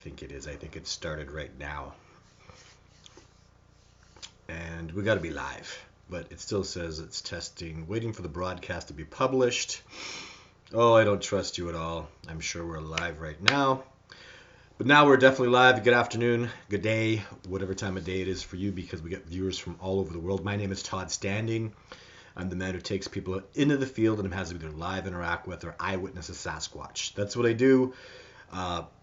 Think it is. I think it started right now. And we got to be live. But it still says it's testing, waiting for the broadcast to be published. Oh, I don't trust you at all. I'm sure we're live right now. But now we're definitely live. Good afternoon, good day, whatever time of day it is for you, because we get viewers from all over the world. My name is Todd Standing. I'm the man who takes people into the field and has to either live interact with or eyewitness a Sasquatch. That's what I do.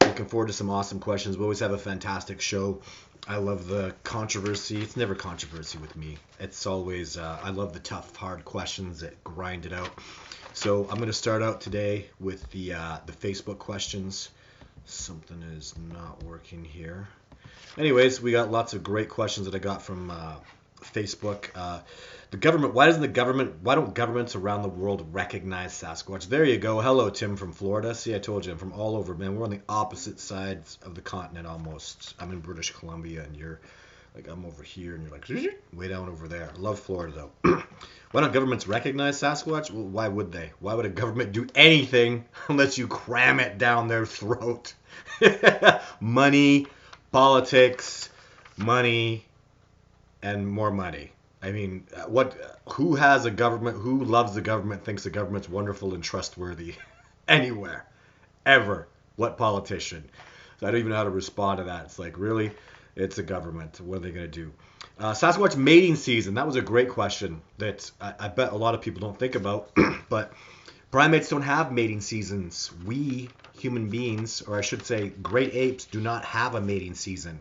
Looking forward to some awesome questions. We always have a fantastic show. I love the controversy. It's never controversy with me. It's always, I love the tough, hard questions that grind it out. So I'm going to start out today with the Facebook questions. Something is not working here. Anyways, we got lots of great questions that I got from Facebook. The government, why don't governments around the world recognize Sasquatch? There you go. Hello, Tim from Florida. See, I told you, I'm from all over, man. We're on the opposite sides of the continent almost. I'm in British Columbia, and you're like, I'm over here, and you're like, way down over there. I love Florida, though. Why don't governments recognize Sasquatch? Well, why would they? Why would a government do anything unless you cram it down their throat? Money, politics, money, and more money. I mean, who has a government, who loves the government, thinks the government's wonderful and trustworthy anywhere, ever? What politician? So I don't even know how to respond to that. It's like, really? It's a government. What are they going to do? Sasquatch mating season. That was a great question that I bet a lot of people don't think about. But primates don't have mating seasons. We, human beings, or I should say great apes, do not have a mating season.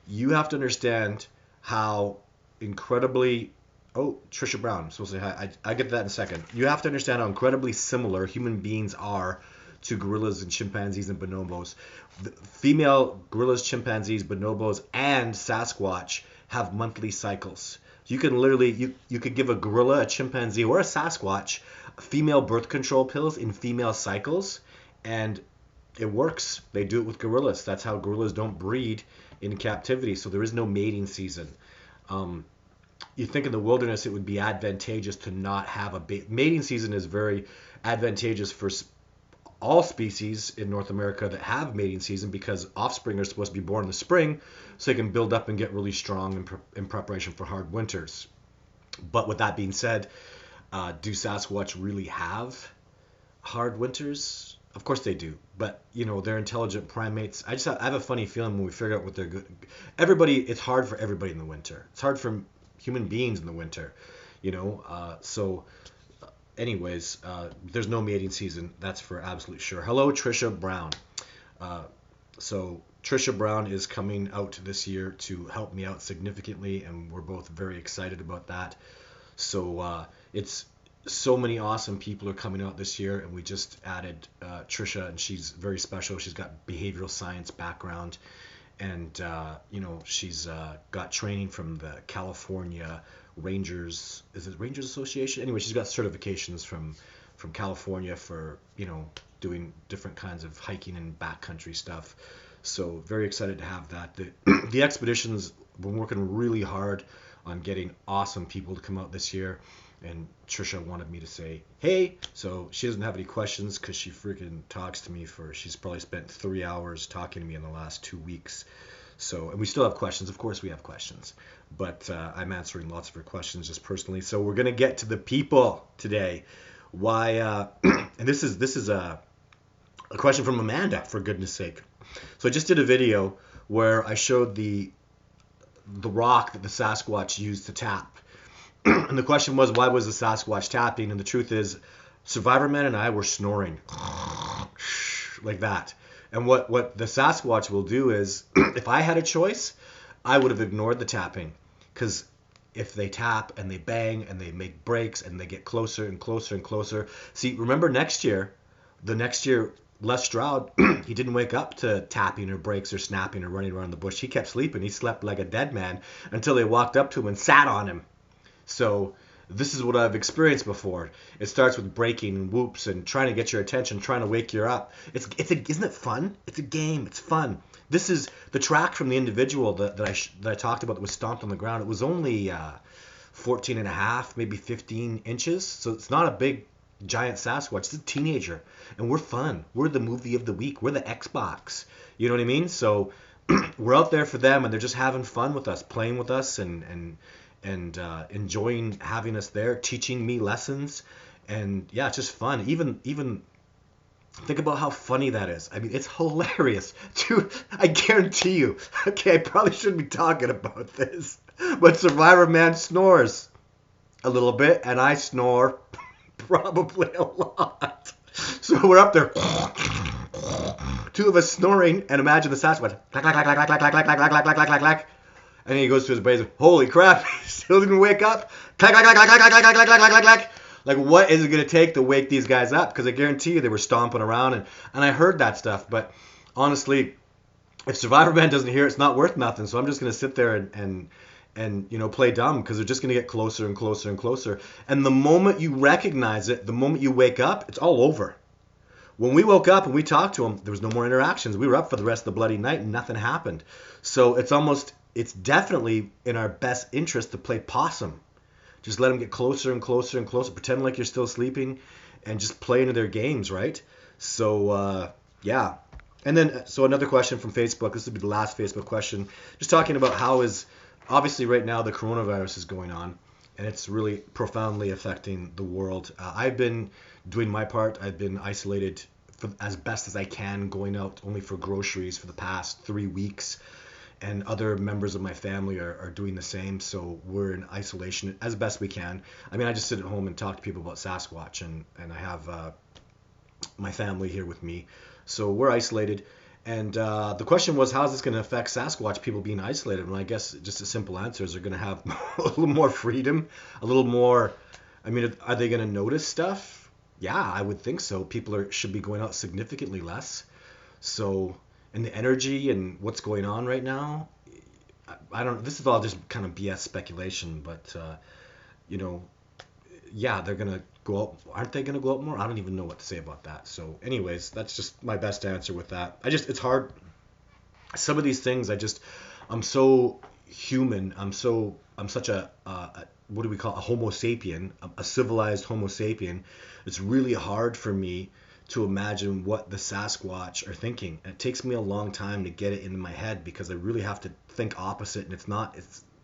You have to understand how incredibly... Oh, Trisha Brown. I'm supposed to say hi. I get that in a second. You have to understand how incredibly similar human beings are to gorillas and chimpanzees and bonobos. The female gorillas, chimpanzees, bonobos, and Sasquatch have monthly cycles. You can literally, you could give a gorilla, a chimpanzee, or a Sasquatch female birth control pills in female cycles, and it works. They do it with gorillas. That's how gorillas don't breed in captivity, so there is no mating season. You think in the wilderness it would be advantageous to not have a mating season. Is very advantageous for all species in North America that have mating season, because offspring are supposed to be born in the spring so they can build up and get really strong in preparation for hard winters. But with that being said, do Sasquatch really have hard winters? Of course they do, but you know, they're intelligent primates. I have a funny feeling when we figure out what they're good. It's hard for everybody in the winter. It's hard for human beings in the winter, you know. Anyways, there's no mating season. That's for absolute sure. Hello, Trisha Brown. So Trisha Brown is coming out this year to help me out significantly, and we're both very excited about that. So it's so many awesome people are coming out this year, and we just added Trisha, and she's very special. She's got behavioral science background, and you know, she's got training from the California Rangers. Is it Rangers Association? Anyway, she's got certifications from California for, you know, doing different kinds of hiking and backcountry stuff. So very excited to have that. The expeditions, we're working really hard on getting awesome people to come out this year. And Trisha wanted me to say, hey, so she doesn't have any questions because she freaking talks to me she's probably spent 3 hours talking to me in the last 2 weeks. So, and we still have questions. Of course we have questions, but I'm answering lots of her questions just personally. So we're going to get to the people today. Why, and this is a question from Amanda, for goodness sake. So I just did a video where I showed the rock that the Sasquatch used to tap. And the question was, why was the Sasquatch tapping? And the truth is, Survivor Man and I were snoring like that. And what the Sasquatch will do is, if I had a choice, I would have ignored the tapping. Because if they tap and they bang and they make breaks and they get closer and closer and closer. See, remember the next year, Les Stroud, he didn't wake up to tapping or breaks or snapping or running around the bush. He kept sleeping. He slept like a dead man until they walked up to him and sat on him. So this is what I've experienced before. It starts with breaking and whoops and trying to get your attention, trying to wake you up. Isn't it fun? It's a game. It's fun. This is the track from the individual that I talked about that was stomped on the ground. It was only 14 and a half, maybe 15 inches. So it's not a big giant Sasquatch. It's a teenager, and we're fun. We're the movie of the week. We're the Xbox. You know what I mean? So we're out there for them, and they're just having fun with us, playing with us, and enjoying having us there, teaching me lessons, and yeah, it's just fun. Even think about how funny that is. I mean, it's hilarious. Dude, I guarantee you. Okay, I probably shouldn't be talking about this, but Survivor Man snores a little bit, and I snore probably a lot. So we're up there, two of us snoring, and imagine the Sasquatch, clack, clack, clack, clack, clack, clack, clack, clack, clack, clack, clack, clack, clack. And then he goes to his buddies, holy crap, he still didn't wake up. Clack, clack, clack, clack, clack, clack, clack, clack, clack, clack, clack. Like, what is it going to take to wake these guys up? Because I guarantee you they were stomping around, and I heard that stuff. But honestly, if Survivor Man doesn't hear it, it's not worth nothing. So I'm just going to sit there and play dumb, because they're just going to get closer and closer and closer. And the moment you recognize it, the moment you wake up, it's all over. When we woke up and we talked to them, there was no more interactions. We were up for the rest of the bloody night and nothing happened. So it's definitely in our best interest to play possum. Just let them get closer and closer and closer. Pretend like you're still sleeping and just play into their games, right? So, yeah. And then, so another question from Facebook. This will be the last Facebook question. Just talking about how is, obviously right now the coronavirus is going on, and it's really profoundly affecting the world. I've been doing my part. I've been isolated as best as I can, going out only for groceries for the past 3 weeks. And other members of my family are doing the same, so we're in isolation as best we can. I mean, I just sit at home and talk to people about Sasquatch, and I have my family here with me, so we're isolated. And the question was, how is this going to affect Sasquatch people being isolated? And I guess just a simple answer is they're going to have a little more freedom, a little more. I mean, are they going to notice stuff? Yeah, I would think so. People should be going out significantly less. So. And the energy and what's going on right now, I don't. This is all just kind of BS speculation, but yeah, they're gonna go out. Aren't they gonna go out more? I don't even know what to say about that. So, anyways, that's just my best answer with that. It's hard. Some of these things, I'm so human. I'm such a what do we call a Homo sapien, a civilized Homo sapien. It's really hard for me to imagine what the Sasquatch are thinking. And it takes me a long time to get it into my head, because I really have to think opposite, and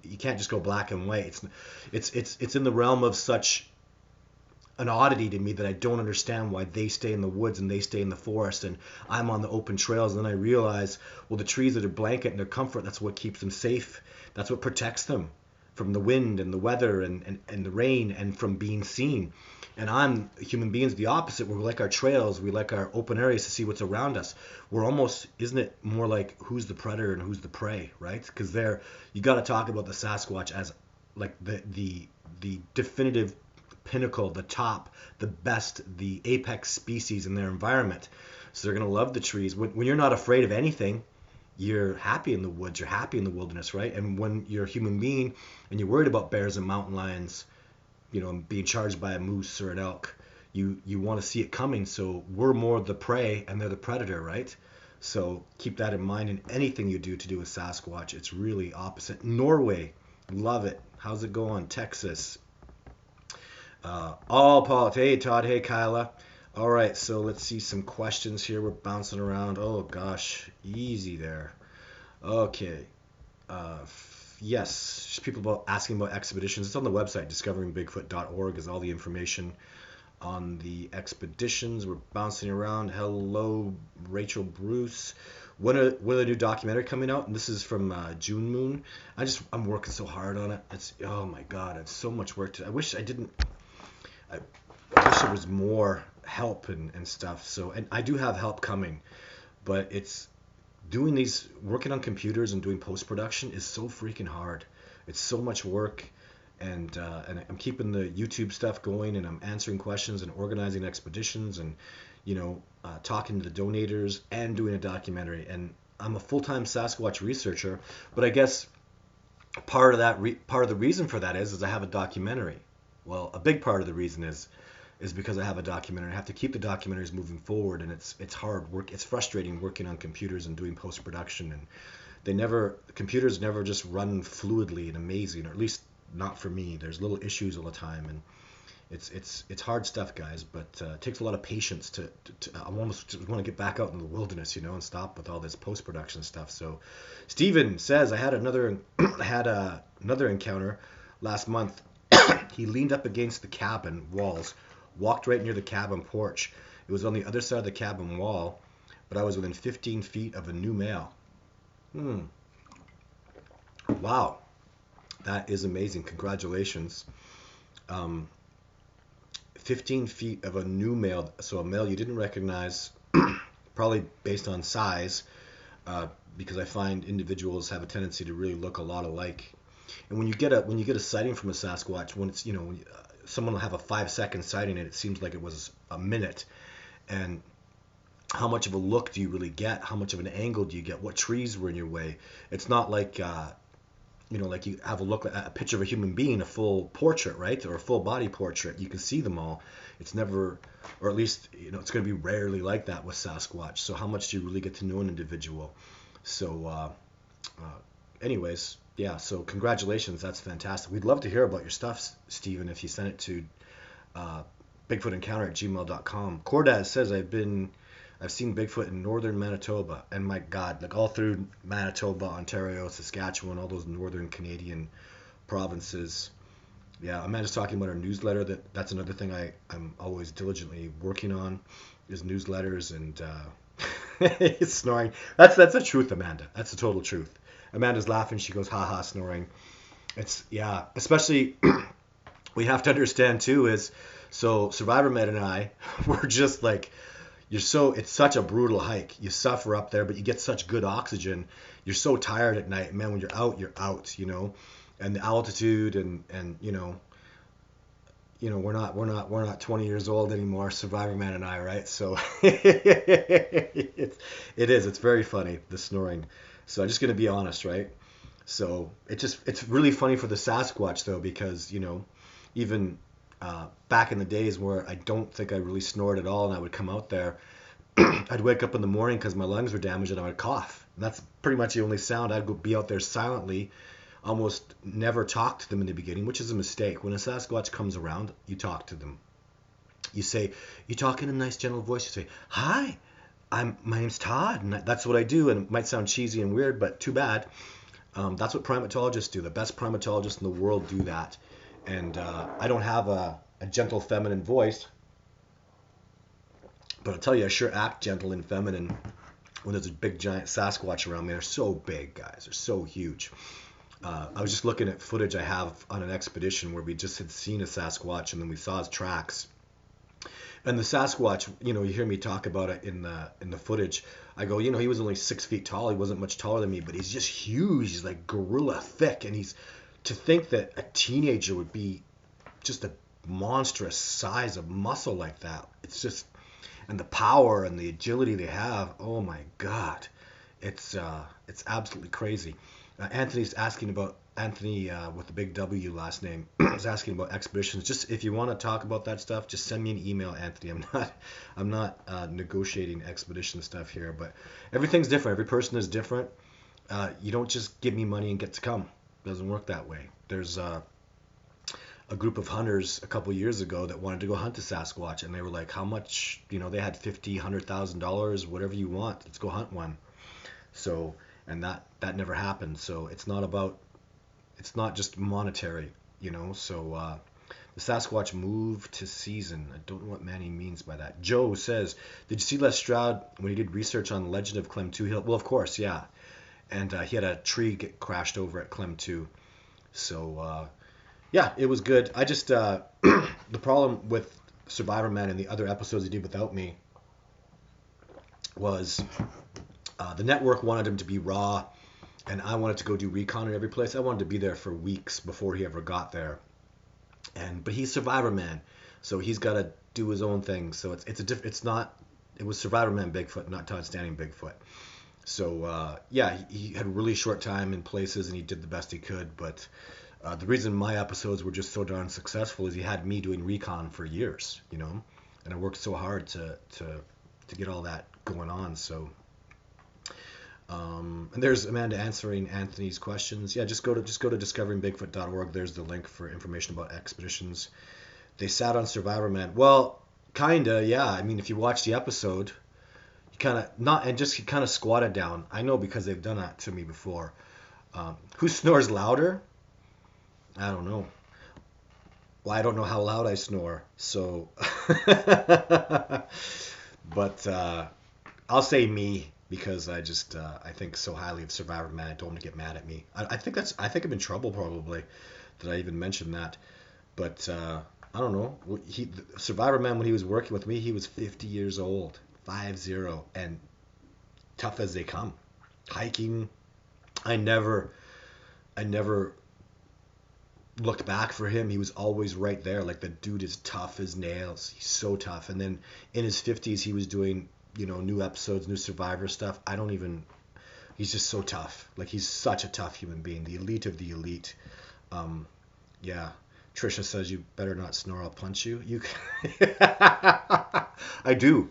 you can't just go black and white. It's in the realm of such an oddity to me that I don't understand why they stay in the woods and they stay in the forest and I'm on the open trails. And then I realize, well, the trees are their blanket and their comfort. That's what keeps them safe. That's what protects them from the wind and the weather and the rain and from being seen. And human beings, the opposite. We like our trails. We like our open areas to see what's around us. We're almost, isn't it more like who's the predator and who's the prey, right? Because you got to talk about the Sasquatch as like the definitive pinnacle, the top, the best, the apex species in their environment. So they're going to love the trees. When you're not afraid of anything, you're happy in the woods. You're happy in the wilderness, right? And when you're a human being and you're worried about bears and mountain lions, being charged by a moose or an elk, you want to see it coming. So we're more the prey and they're the predator, right? So keep that in mind in anything you do to do with Sasquatch. It's really opposite. Norway, love it. How's it going? Texas. All Paul. Hey, Todd. Hey, Kyla. All right, so let's see some questions here. We're bouncing around. Oh, gosh. Easy there. Okay. Yes, just people asking about expeditions. It's on the website, discoveringbigfoot.org, is all the information on the expeditions. We're bouncing around. Hello, Rachel Bruce. When are the new documentary coming out? And this is from June Moon. I'm working so hard on it. Oh my God, it's so much work. I wish there was more help and stuff. So, and I do have help coming, but it's working on computers and doing post-production is so freaking hard. It's so much work, and I'm keeping the YouTube stuff going, and I'm answering questions and organizing expeditions, and talking to the donators and doing a documentary. And I'm a full-time Sasquatch researcher, but I guess part of the reason for that is I have a documentary. Well, a big part of the reason is because I have a documentary. I have to keep the documentaries moving forward, and it's hard work. It's frustrating working on computers and doing post-production, and computers never just run fluidly and amazing, or at least not for me. There's little issues all the time, It's hard stuff, guys, but it takes a lot of patience to I almost just want to get back out in the wilderness, and stop with all this post-production stuff. So Steven says, I had another another encounter last month. He leaned up against the cabin walls, walked right near the cabin porch. It was on the other side of the cabin wall, but I was within 15 feet of a new male. Wow, that is amazing. Congratulations. 15 feet of a new male, so a male you didn't recognize, probably based on size, because I find individuals have a tendency to really look a lot alike. And when you get a sighting from a Sasquatch, when it's someone will have a 5-second sighting and it seems like it was a minute, and how much of a look do you really get? How much of an angle do you get? What trees were in your way? It's not like like you have a look at a picture of a human being, a full portrait, right? Or a full body portrait. You can see them all. It's never, or at least, it's going to be rarely like that with Sasquatch. So how much do you really get to know an individual? So anyways, yeah, so congratulations. That's fantastic. We'd love to hear about your stuff, Stephen, if you send it to bigfootencounter@gmail.com. Cordaz says, I've seen Bigfoot in northern Manitoba, and my God, like all through Manitoba, Ontario, Saskatchewan, all those northern Canadian provinces. Yeah, Amanda's talking about our newsletter. That's another thing I'm always diligently working on, is newsletters and snoring. That's the truth, Amanda. That's the total truth. Amanda's laughing. She goes, ha ha, snoring. Yeah, especially we have to understand too is, so Survivor Med and I were just like, it's such a brutal hike. You suffer up there, but you get such good oxygen. You're so tired at night, man. When you're out, and the altitude and we're not 20 years old anymore, Survivor Man and I, right? So it's very funny, the snoring. So I'm just gonna be honest, right? So it's really funny for the Sasquatch though, because even back in the days where I don't think I really snored at all, and I would come out there, I'd wake up in the morning because my lungs were damaged and I would cough. And that's pretty much the only sound. I'd be out there silently, almost never talk to them in the beginning, which is a mistake. When a Sasquatch comes around, you talk to them. You talk in a nice gentle voice. You say, hi, my name's Todd, and that's what I do. And it might sound cheesy and weird, but too bad. That's what primatologists do. The best primatologists in the world do that. And I don't have a gentle feminine voice, but I'll tell you, I sure act gentle and feminine when there's a big giant Sasquatch around me. They're so big, guys. They're so huge. I was just looking at footage I have on an expedition where we just had seen a Sasquatch, and then we saw his tracks. And the Sasquatch, you hear me talk about it in the footage. I go, he was only 6 feet tall. He wasn't much taller than me, but he's just huge. He's like gorilla thick, and to think that a teenager would be just a monstrous size of muscle like that. It's just, and the power and the agility they have. Oh my God, it's absolutely crazy. Anthony's asking about Anthony with the big W last name. is asking about expeditions. Just if you want to talk about that stuff, just send me an email, Anthony. I'm not negotiating expedition stuff here, but everything's different. Every person is different. You don't just give me money and get to come. It doesn't work that way. There's a group of hunters a couple years ago that wanted to go hunt a Sasquatch, and they were like, how much? They had $50,000, whatever you want. Let's go hunt one. So, and that never happened. So it's not just monetary, So the Sasquatch moved to season. I don't know what Manny means by that. Joe says, did you see Les Stroud when he did research on the legend of Clem 2 Hill? Well, of course, yeah. And he had a tree get crashed over at Clem 2. So, yeah, it was good. I just, the problem with Survivor Man and the other episodes he did without me was the network wanted him to be raw, and I wanted to go do recon in every place. I wanted to be there for weeks before he ever got there. But he's Survivor Man, so he's got to do his own thing. So it was Survivor Man Bigfoot, not Todd Standing Bigfoot. So, yeah, he had a really short time in places, and he did the best he could. But the reason my episodes were just so darn successful is he had me doing recon for years, and I worked so hard to get all that going on. So, and there's Amanda answering Anthony's questions. Yeah, just go to discoveringbigfoot.org. There's the link for information about expeditions They sat on Survivor Man. Well, kinda, yeah. I mean, if you watch the episode, he kind of not and just he kind of squatted down. I know because they've done that to me before. Who snores louder? I don't know. Well, I don't know how loud I snore, so. But I'll say me because I think so highly of Survivor Man. I don't want to get mad at me. I think I'm in trouble probably that I even mentioned that. But I don't know. Survivor Man, when he was working with me, he was 50 years old, 50, and tough as they come. Hiking, I never looked back for him. He was always right there. Like, the dude is tough as nails. He's so tough. And then in his 50s, he was doing, new episodes, new Survivor stuff. He's just so tough. Like, he's such a tough human being. The elite of the elite. Yeah. Trisha says, you better not snore, I'll punch you. I do.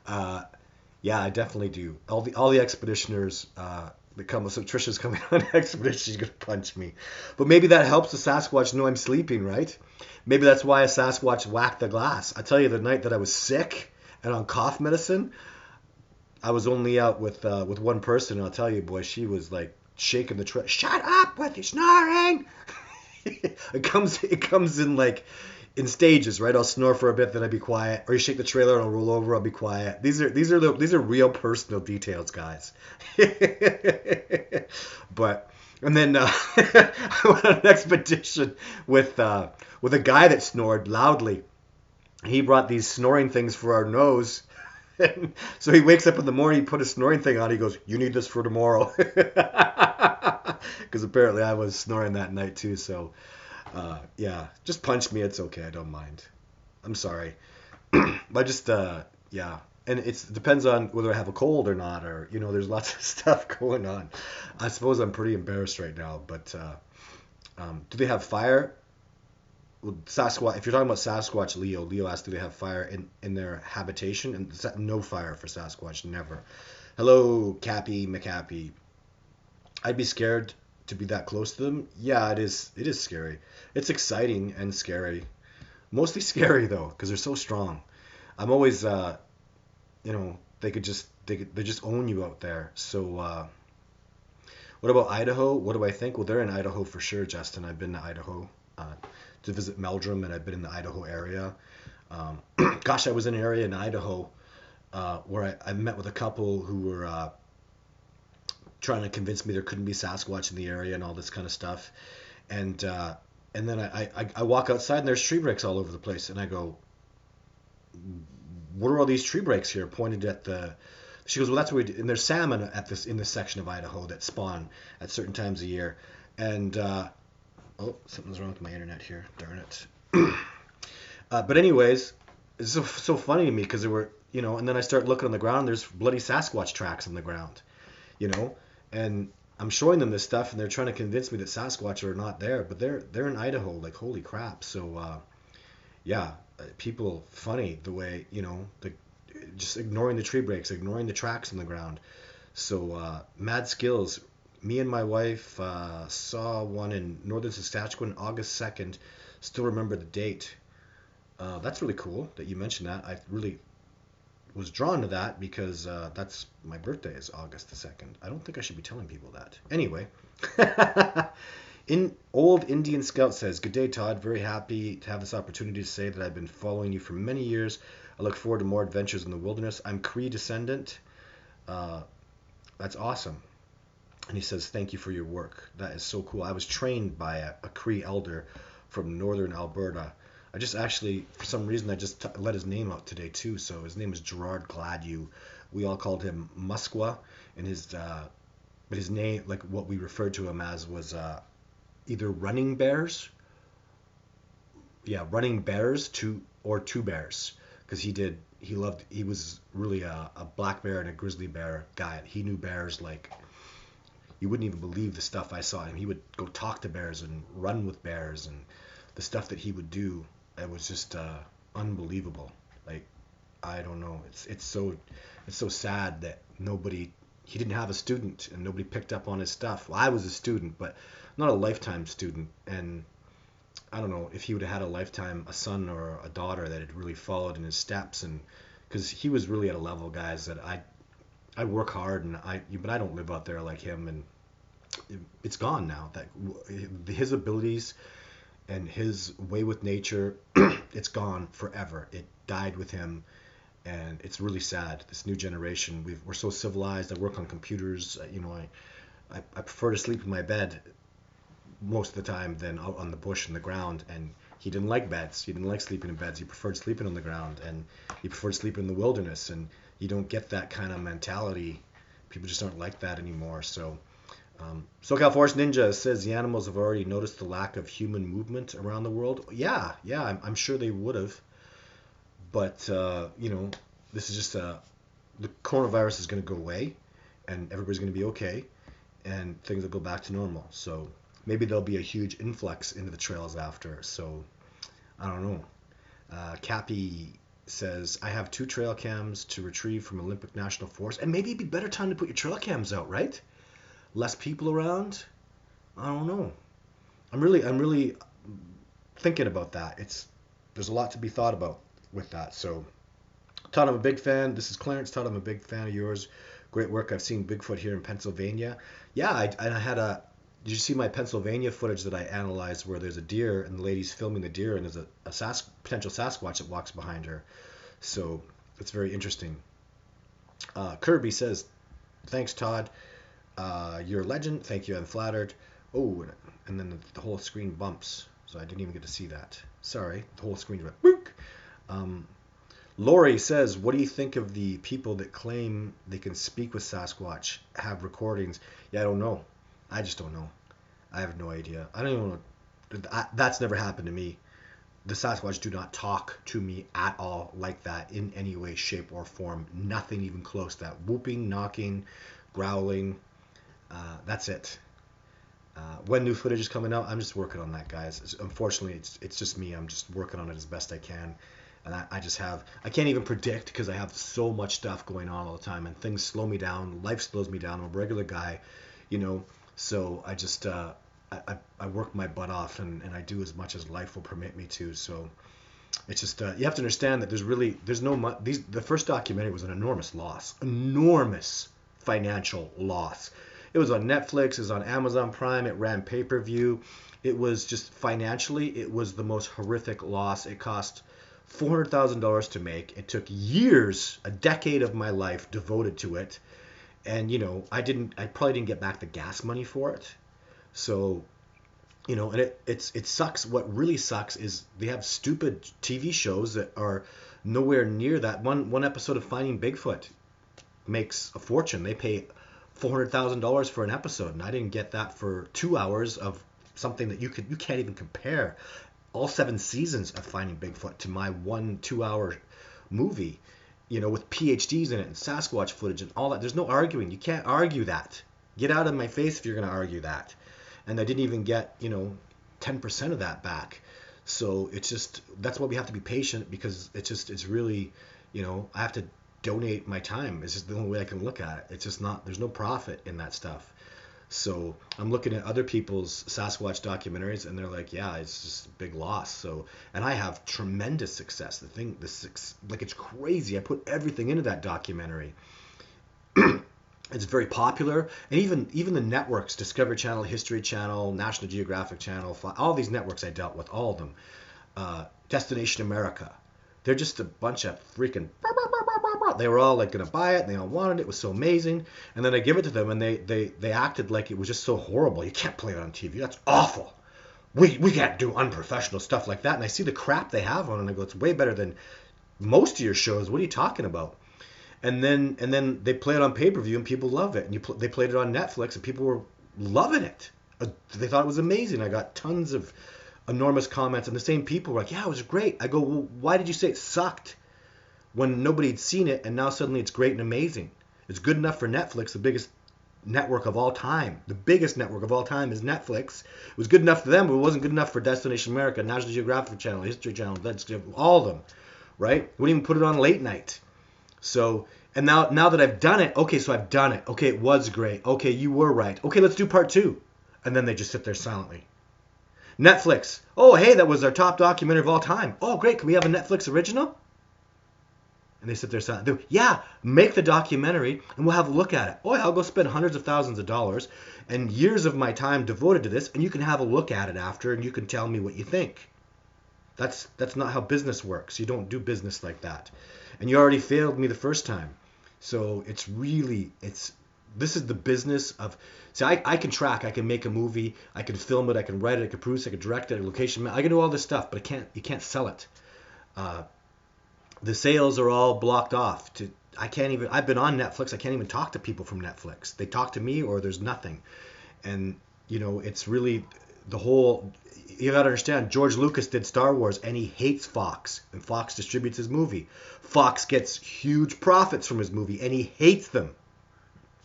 Yeah, I definitely do. All the expeditioners so Trisha's coming on an expedition, she's gonna punch me. But maybe that helps the Sasquatch know I'm sleeping, right? Maybe that's why a Sasquatch whacked the glass. I tell you, the night that I was sick and on cough medicine, I was only out with one person, and I'll tell you, boy, she was like shaking the trailer. Shut up with your snoring! It comes in like in stages, right? I'll snore for a bit, then I'd be quiet. Or you shake the trailer and I'll roll over, I'll be quiet. These are real personal details, guys. But and then I went on an expedition with a guy that snored loudly. He brought these snoring things for our nose. So he wakes up in the morning, he put a snoring thing on, he goes, you need this for tomorrow. Because apparently I was snoring that night too, so yeah, just punch me, it's okay, I don't mind. I'm sorry. But just, yeah. And it depends on whether I have a cold or not, or, there's lots of stuff going on. I suppose I'm pretty embarrassed right now, but do they have fire? Well, Sasquatch, if you're talking about Sasquatch, Leo asked, do they have fire in their habitation? And no fire for Sasquatch, never. Hello, Cappy McCappy. I'd be scared to be that close to them. Yeah, it is scary. It's exciting and scary. Mostly scary though, because they're so strong. I'm always, they just own you out there. So, what about Idaho? What do I think? Well, they're in Idaho for sure, Justin. I've been to Idaho to visit Meldrum, and I've been in the Idaho area. Gosh, I was in an area in Idaho where I met with a couple who were trying to convince me there couldn't be Sasquatch in the area and all this kind of stuff. And then I walk outside and there's tree breaks all over the place. And I go, what are all these tree breaks here? Pointed at she goes, well, that's what we do. And there's salmon in this section of Idaho that spawn at certain times of year. And, oh, something's wrong with my internet here. Darn it. But anyways, it's so funny to me because there were, and then I start looking on the ground, there's bloody Sasquatch tracks on the ground, and I'm showing them this stuff and they're trying to convince me that Sasquatch are not there, but they're in Idaho, like, holy crap. So, yeah, people, funny the way, just ignoring the tree breaks, ignoring the tracks on the ground. So, mad skills. Me and my wife saw one in northern Saskatchewan, August 2nd. Still remember the date. That's really cool that you mentioned that. I really was drawn to that because that's my birthday is August the 2nd. I don't think I should be telling people that. Anyway, Old Indian Scout says, good day, Todd. Very happy to have this opportunity to say that I've been following you for many years. I look forward to more adventures in the wilderness. I'm Cree descendant. That's awesome. And he says, thank you for your work. That is so cool. I was trained by a Cree elder from northern Alberta. I just actually, for some reason, I just let his name out today too. So his name is Gerard Gladue. We all called him Musqua, and but his name, like what we referred to him as, was either running bears. Yeah, running bears or two bears, because he was really a black bear and a grizzly bear guy. He knew bears like you wouldn't even believe the stuff I saw him. He would go talk to bears and run with bears, and the stuff that he would do. It was just unbelievable. Like, I don't know. It's so sad that he didn't have a student and nobody picked up on his stuff. Well, I was a student, but not a lifetime student. And I don't know if he would have had a lifetime, a son or a daughter that had really followed in his steps, and because he was really at a level, guys, that I work hard and but I don't live out there like him, and it's gone now. That his abilities and his way with nature, it's gone forever. It died with him, and it's really sad. This new generation, we're so civilized. I work on computers. I prefer to sleep in my bed most of the time than out on the bush in the ground. And he didn't like beds. He didn't like sleeping in beds. He preferred sleeping on the ground, and he preferred sleeping in the wilderness. And you don't get that kind of mentality. People just aren't like that anymore. So, SoCal Forest Ninja says the animals have already noticed the lack of human movement around the world. Yeah, I'm sure they would have. But, this is just the coronavirus is going to go away, and everybody's going to be okay, and things will go back to normal. So maybe there'll be a huge influx into the trails after. So I don't know. Cappy says, I have 2 trail cams to retrieve from Olympic National Forest, and maybe it'd be better time to put your trail cams out, right? Less people around. I don't know. I'm really thinking about that. There's a lot to be thought about with that. So, Todd, I'm a big fan. This is Clarence. Todd, I'm a big fan of yours. Great work. I've seen Bigfoot here in Pennsylvania. Yeah, I had did you see my Pennsylvania footage that I analyzed where there's a deer and the lady's filming the deer and there's a potential Sasquatch that walks behind her. So it's very interesting. Kirby says, thanks, Todd. You're a legend. Thank you. I'm flattered. Oh, and then the whole screen bumps. So I didn't even get to see that. Sorry. The whole screen went book. Lori says, what do you think of the people that claim they can speak with Sasquatch, have recordings? Yeah, I don't know. I just don't know. I have no idea. I don't even know. That's never happened to me. The Sasquatch do not talk to me at all like that in any way, shape, or form. Nothing even close to that. Whooping, knocking, growling. That's it. When new footage is coming out, I'm just working on that, guys. Unfortunately, it's just me. I'm just working on it as best I can. And I can't even predict because I have so much stuff going on all the time, and things slow me down. Life slows me down. I'm a regular guy, so I just, I work my butt off, and I do as much as life will permit me to. So it's just, you have to understand that the first documentary was an enormous financial loss. It was on Netflix, it was on Amazon Prime, it ran pay-per-view. It was just financially, it was the most horrific loss. It cost $400,000 to make. It took years, a decade of my life devoted to it. And, I probably didn't get back the gas money for it. So, and it sucks. What really sucks is they have stupid TV shows that are nowhere near that. One episode of Finding Bigfoot makes a fortune. They pay $400,000 for an episode, and I didn't get that for 2 hours of something that you can't even compare all 7 seasons of Finding Bigfoot to my 1-2 hour movie, with PhDs in it and Sasquatch footage and all that. There's no arguing. You can't argue that. Get out of my face if you're going to argue that. And I didn't even get, 10% of that back. So it's just, that's why we have to be patient, because it's really, I have to donate my time. It's just the only way I can look at it. It's just there's no profit in that stuff. So I'm looking at other people's Sasquatch documentaries, and they're like, yeah, it's just a big loss. So, and I have tremendous success. It's crazy. I put everything into that documentary. It's very popular, and even the networks, Discovery Channel, History Channel, National Geographic Channel, all these networks I dealt with, all of them. Destination America. They're just a bunch of freaking... They were all like going to buy it, and they all wanted it. It was so amazing. And then I give it to them, and they acted like it was just so horrible. You can't play it on TV. That's awful. We can't do unprofessional stuff like that. And I see the crap they have on it, and I go, it's way better than most of your shows. What are you talking about? And then they play it on pay-per-view, and people love it. And they played it on Netflix, and people were loving it. They thought it was amazing. I got tons of enormous comments, and the same people were like, yeah, it was great. I go, well, why did you say it sucked when nobody had seen it, and now suddenly it's great and amazing? It's good enough for Netflix, the biggest network of all time. The biggest network of all time is Netflix. It was good enough for them, but it wasn't good enough for Destination America, National Geographic Channel, History Channel, all of them, right? Wouldn't even put it on late night. So, and now that I've done it, okay, so I've done it. Okay, it was great. Okay, you were right. Okay, let's do part 2. And then they just sit there silently. Netflix. Oh, hey, that was our top documentary of all time. Oh, great. Can we have a Netflix original? And they sit there silent. Yeah, make the documentary and we'll have a look at it. Oh, yeah, I'll go spend hundreds of thousands of dollars and years of my time devoted to this, and you can have a look at it after and you can tell me what you think. That's not how business works. You don't do business like that. And you already failed me the first time. So this is the business of, see, I can track, I can make a movie, I can film it, I can write it, I can produce it, I can direct it, location, I can do all this stuff, but you can't sell it. The sales are all blocked off. I've been on Netflix, I can't even talk to people from Netflix. They talk to me or there's nothing. And, it's really the whole, you gotta understand, George Lucas did Star Wars and he hates Fox, and Fox distributes his movie. Fox gets huge profits from his movie and he hates them.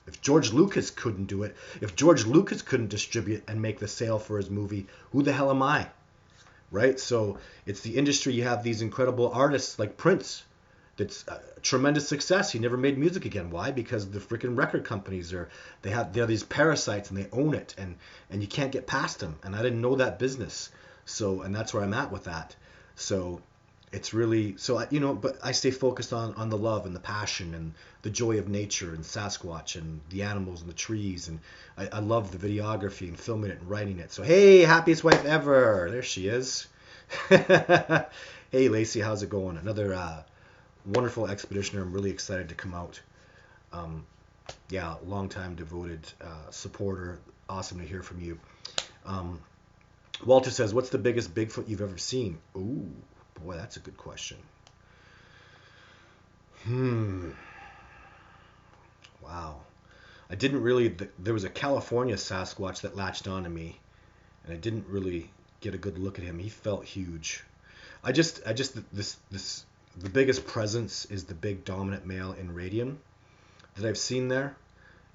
If George Lucas couldn't do it, if George Lucas couldn't distribute and make the sale for his movie, who the hell am I? Right? So it's the industry. You have these incredible artists like Prince. That's a tremendous success. He never made music again. Why? Because the freaking record companies they're these parasites and they own it, and you can't get past them. And I didn't know that business. So, and that's where I'm at with that. So it's really, but I stay focused on the love and the passion and the joy of nature and Sasquatch and the animals and the trees. And I love the videography and filming it and writing it. So, hey, happiest wife ever. There she is. Hey, Lacey, how's it going? Another wonderful expeditioner. I'm really excited to come out. Long-time devoted supporter. Awesome to hear from you. Walter says, what's the biggest Bigfoot you've ever seen? Ooh. Boy, that's a good question. Wow. I didn't really, there was a California Sasquatch that latched onto me, and I didn't really get a good look at him. He felt huge. The biggest presence is the big dominant male in radium that I've seen there.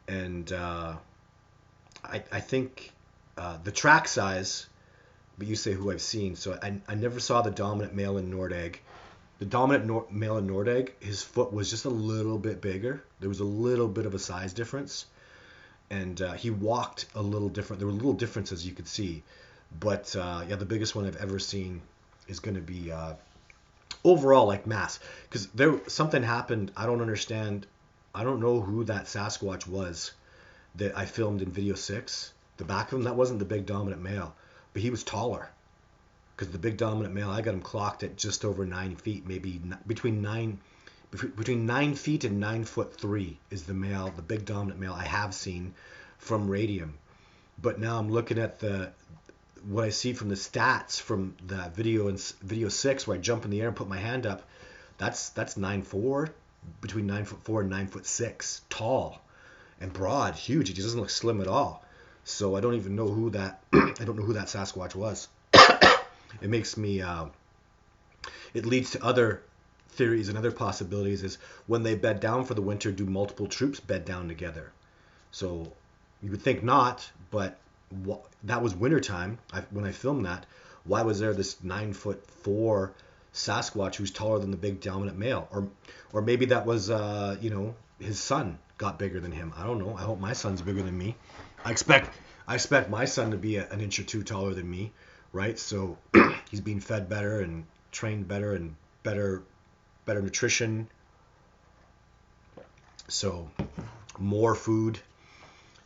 And I think the track size, but you say who I've seen. So I never saw the dominant male in Nordegg. The dominant male in Nordegg, his foot was just a little bit bigger. There was a little bit of a size difference. And he walked a little different. There were little differences you could see. But the biggest one I've ever seen is going to be overall like mass. Because something happened. I don't understand. I don't know who that Sasquatch was that I filmed in video 6. The back of him, that wasn't the big dominant male. But he was taller, because the big dominant male, I got him clocked at just over 9 feet, maybe between 9 feet and 9'3" is the male, the big dominant male I have seen from radium. But now I'm looking at what I see from the stats from the video 6 where I jump in the air and put my hand up. That's 9'4", between 9'4" and 9'6", tall and broad, huge. He doesn't look slim at all. So I don't even know who that Sasquatch was. It makes me, it leads to other theories and other possibilities, is when they bed down for the winter, do multiple troops bed down together? So you would think not, but that was wintertime when I filmed that. Why was there this 9'4" Sasquatch who's taller than the big dominant male? Or maybe that was, his son got bigger than him. I don't know. I hope my son's bigger than me. I expect my son to be an inch or two taller than me, right? So he's being fed better and trained better and better nutrition. So more food.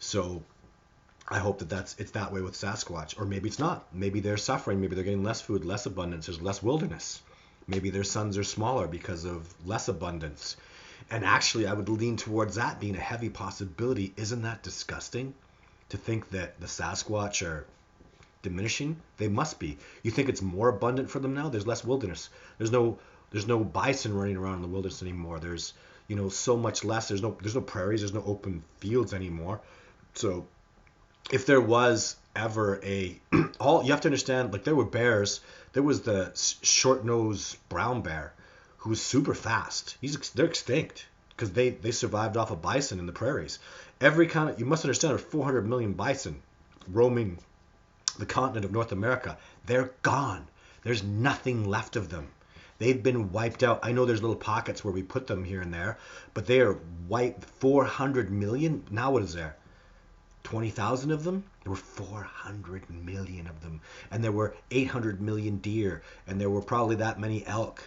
So I hope it's that way with Sasquatch. Or maybe it's not. Maybe they're suffering. Maybe they're getting less food, less abundance. There's less wilderness. Maybe their sons are smaller because of less abundance. And actually, I would lean towards that being a heavy possibility. Isn't that disgusting? To think that the Sasquatch are diminishing? They must be. You think it's more abundant for them now? There's less wilderness. There's no bison running around in the wilderness anymore. There's so much less. There's no prairies. There's no open fields anymore. So if there was ever you have to understand, like there were bears. There was the short-nosed brown bear who was super fast. They're extinct because they survived off of bison in the prairies. You must understand, there's 400 million bison roaming the continent of North America. They're gone. There's nothing left of them. They've been wiped out. I know there's little pockets where we put them here and there, but they are wiped. 400 million? Now what is there? 20,000 of them. There were 400 million of them, and there were 800 million deer, and there were probably that many elk.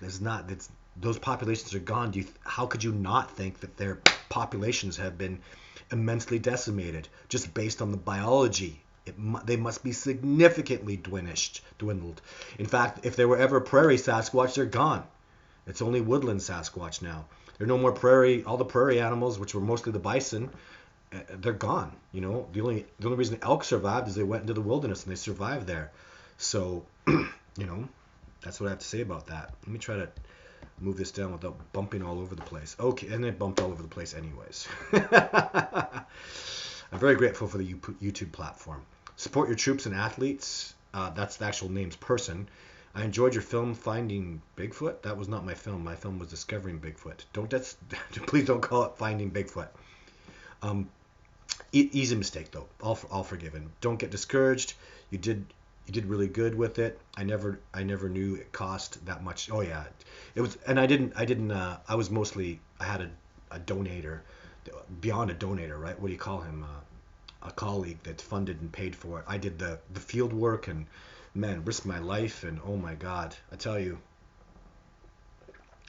Those populations are gone. How could you not think that their populations have been immensely decimated just based on the biology? They must be significantly dwindled. In fact, if there were ever prairie Sasquatch, they're gone. It's only woodland Sasquatch now. There are no more prairie. All the prairie animals, which were mostly the bison, they're gone. The only reason elk survived is they went into the wilderness and they survived there. So, that's what I have to say about that. Let me try to move this down without bumping all over the place. Okay, and it bumped all over the place anyways. I'm very grateful for the YouTube platform. Support your troops and athletes. That's the actual name's person. I enjoyed your film Finding Bigfoot. That was not my film. My film was Discovering Bigfoot. Please don't call it Finding Bigfoot. Easy mistake though. All forgiven. Don't get discouraged. You did really good with it. I never knew it cost that much. Oh yeah, it was. And I had a donator, beyond a donator, right? What do you call him? A colleague that funded and paid for it. I did the field work and, man, risked my life, and oh my God, I tell you,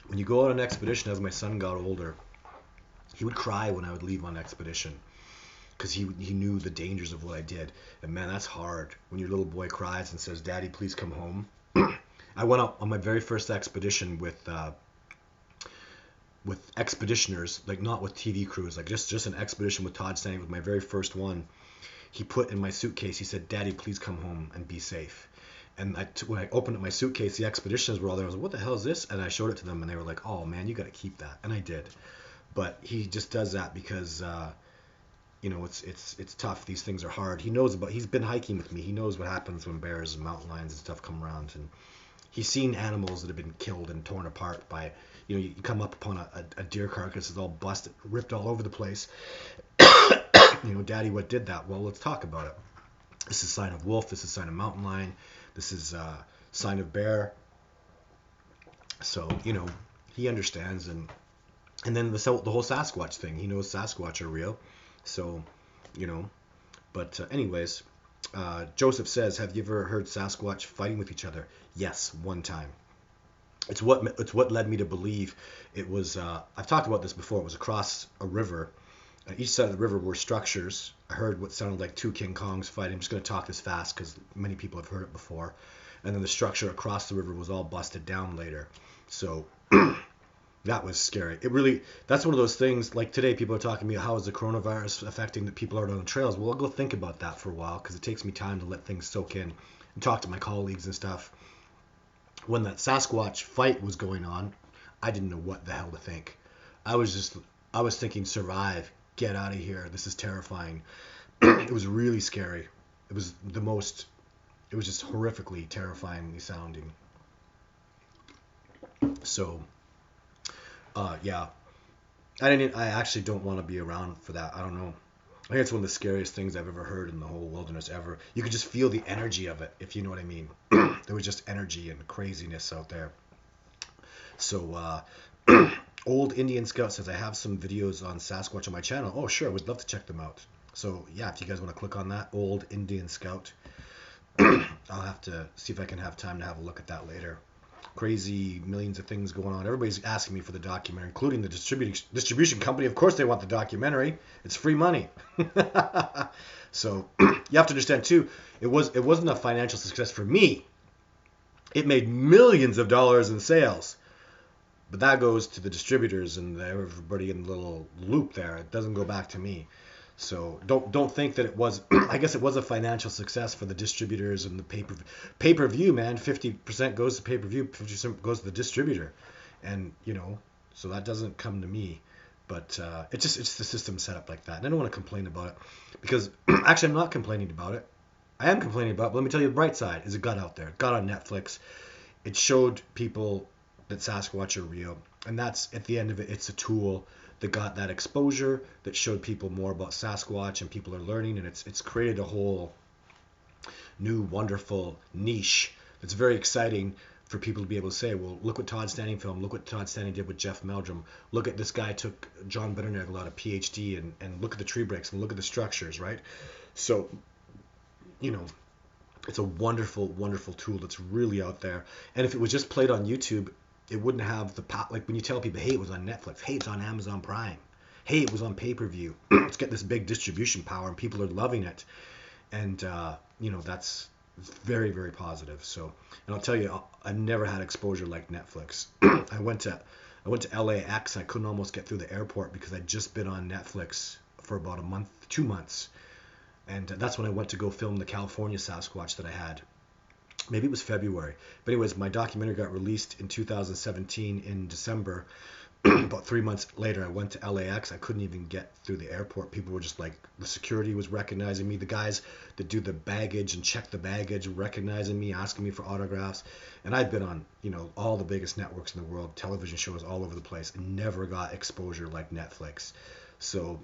when you go on an expedition, as my son got older, he would cry when I would leave on expedition because he knew the dangers of what I did. And man, that's hard when your little boy cries and says, "Daddy, please come home." I went up on my very first expedition with expeditioners, like not with TV crews, like just an expedition with Todd Standing, with my very first one. He put in my suitcase, he said, "Daddy, please come home and be safe." And when I opened up my suitcase, the expeditioners were all there. I was like, "What the hell is this?" And I showed it to them, and they were like, "Oh man, you got to keep that." And I did. But he just does that because it's tough. These things are hard. He's been hiking with me. He knows what happens when bears and mountain lions and stuff come around, and he's seen animals that have been killed and torn apart by, you come up upon a deer carcass that's all busted, ripped all over the place. Daddy, what did that? Well, let's talk about it. This is a sign of wolf. This is a sign of mountain lion. This is a sign of bear. So, he understands. And then the whole Sasquatch thing. He knows Sasquatch are real. So, But anyways, Joseph says, have you ever heard Sasquatch fighting with each other? Yes, one time. It's what led me to believe it was. I've talked about this before. It was across a river. Each side of the river were structures. I heard what sounded like two King Kongs fighting. I'm just going to talk this fast because many people have heard it before. And then the structure across the river was all busted down later. So that was scary. That's one of those things, like today people are talking to me, how is the coronavirus affecting the people out on the trails? Well, I'll go think about that for a while because it takes me time to let things soak in and talk to my colleagues and stuff. When that Sasquatch fight was going on, I didn't know what the hell to think. I was thinking survive, get out of here. This is terrifying. It was really scary. It was just horrifically terrifyingly sounding. So, yeah. I actually don't want to be around for that. I don't know. I think it's one of the scariest things I've ever heard in the whole wilderness ever. You could just feel the energy of it, if you know what I mean. There was just energy and craziness out there. So, Old Indian Scout says, I have some videos on Sasquatch on my channel. Oh, sure. We'd love to check them out. So, yeah, if you guys want to click on that, Old Indian Scout, I'll have to see if I can have time to have a look at that later. Crazy, millions of things going on. Everybody's asking me for the documentary, including the distribution company. Of course they want the documentary. It's free money. So you have to understand too, it wasn't a financial success for me. It made millions of dollars in sales. But that goes to the distributors and everybody in the little loop there. It doesn't go back to me. So don't think that it was. I guess it was a financial success for the distributors and the pay-per-view. Man, 50% goes to pay-per-view, 50% goes to the distributor, and so that doesn't come to me. But it's the system set up like that, and I don't want to complain about it because actually I'm not complaining about it. I am complaining about it, but let me tell you the bright side is it got out there. It got on Netflix. It showed people that Sasquatch are real, and that's at the end of it. It's a tool that got that exposure, that showed people more about Sasquatch, and people are learning, and it's created a whole new wonderful niche that's very exciting for people to be able to say, well, look what Todd Standing filmed, look what Todd Standing did with Jeff Meldrum, look at this guy took John Bitternagel out of PhD, and look at the tree breaks and look at the structures, right? So, you know, it's a wonderful, wonderful tool that's really out there. And if it was just played on YouTube, it wouldn't have the like when you tell people, hey, it was on Netflix, hey, it's on Amazon Prime, hey, it was on pay-per-view, it's got this big distribution power and people are loving it. And, you know, that's very, very positive. So, and I'll tell you, I've never had exposure like Netflix. I went to LAX. I couldn't almost get through the airport because I'd just been on Netflix for about a month, 2 months. And that's when I went to go film the California Sasquatch that I had. Maybe it was February. But anyways, my documentary got released in 2017 in December. About 3 months later, I went to LAX. I couldn't even get through the airport. People were just like, the security was recognizing me. The guys that do the baggage and check the baggage were recognizing me, asking me for autographs. And I've been on, you know, all the biggest networks in the world, television shows all over the place, and never got exposure like Netflix. So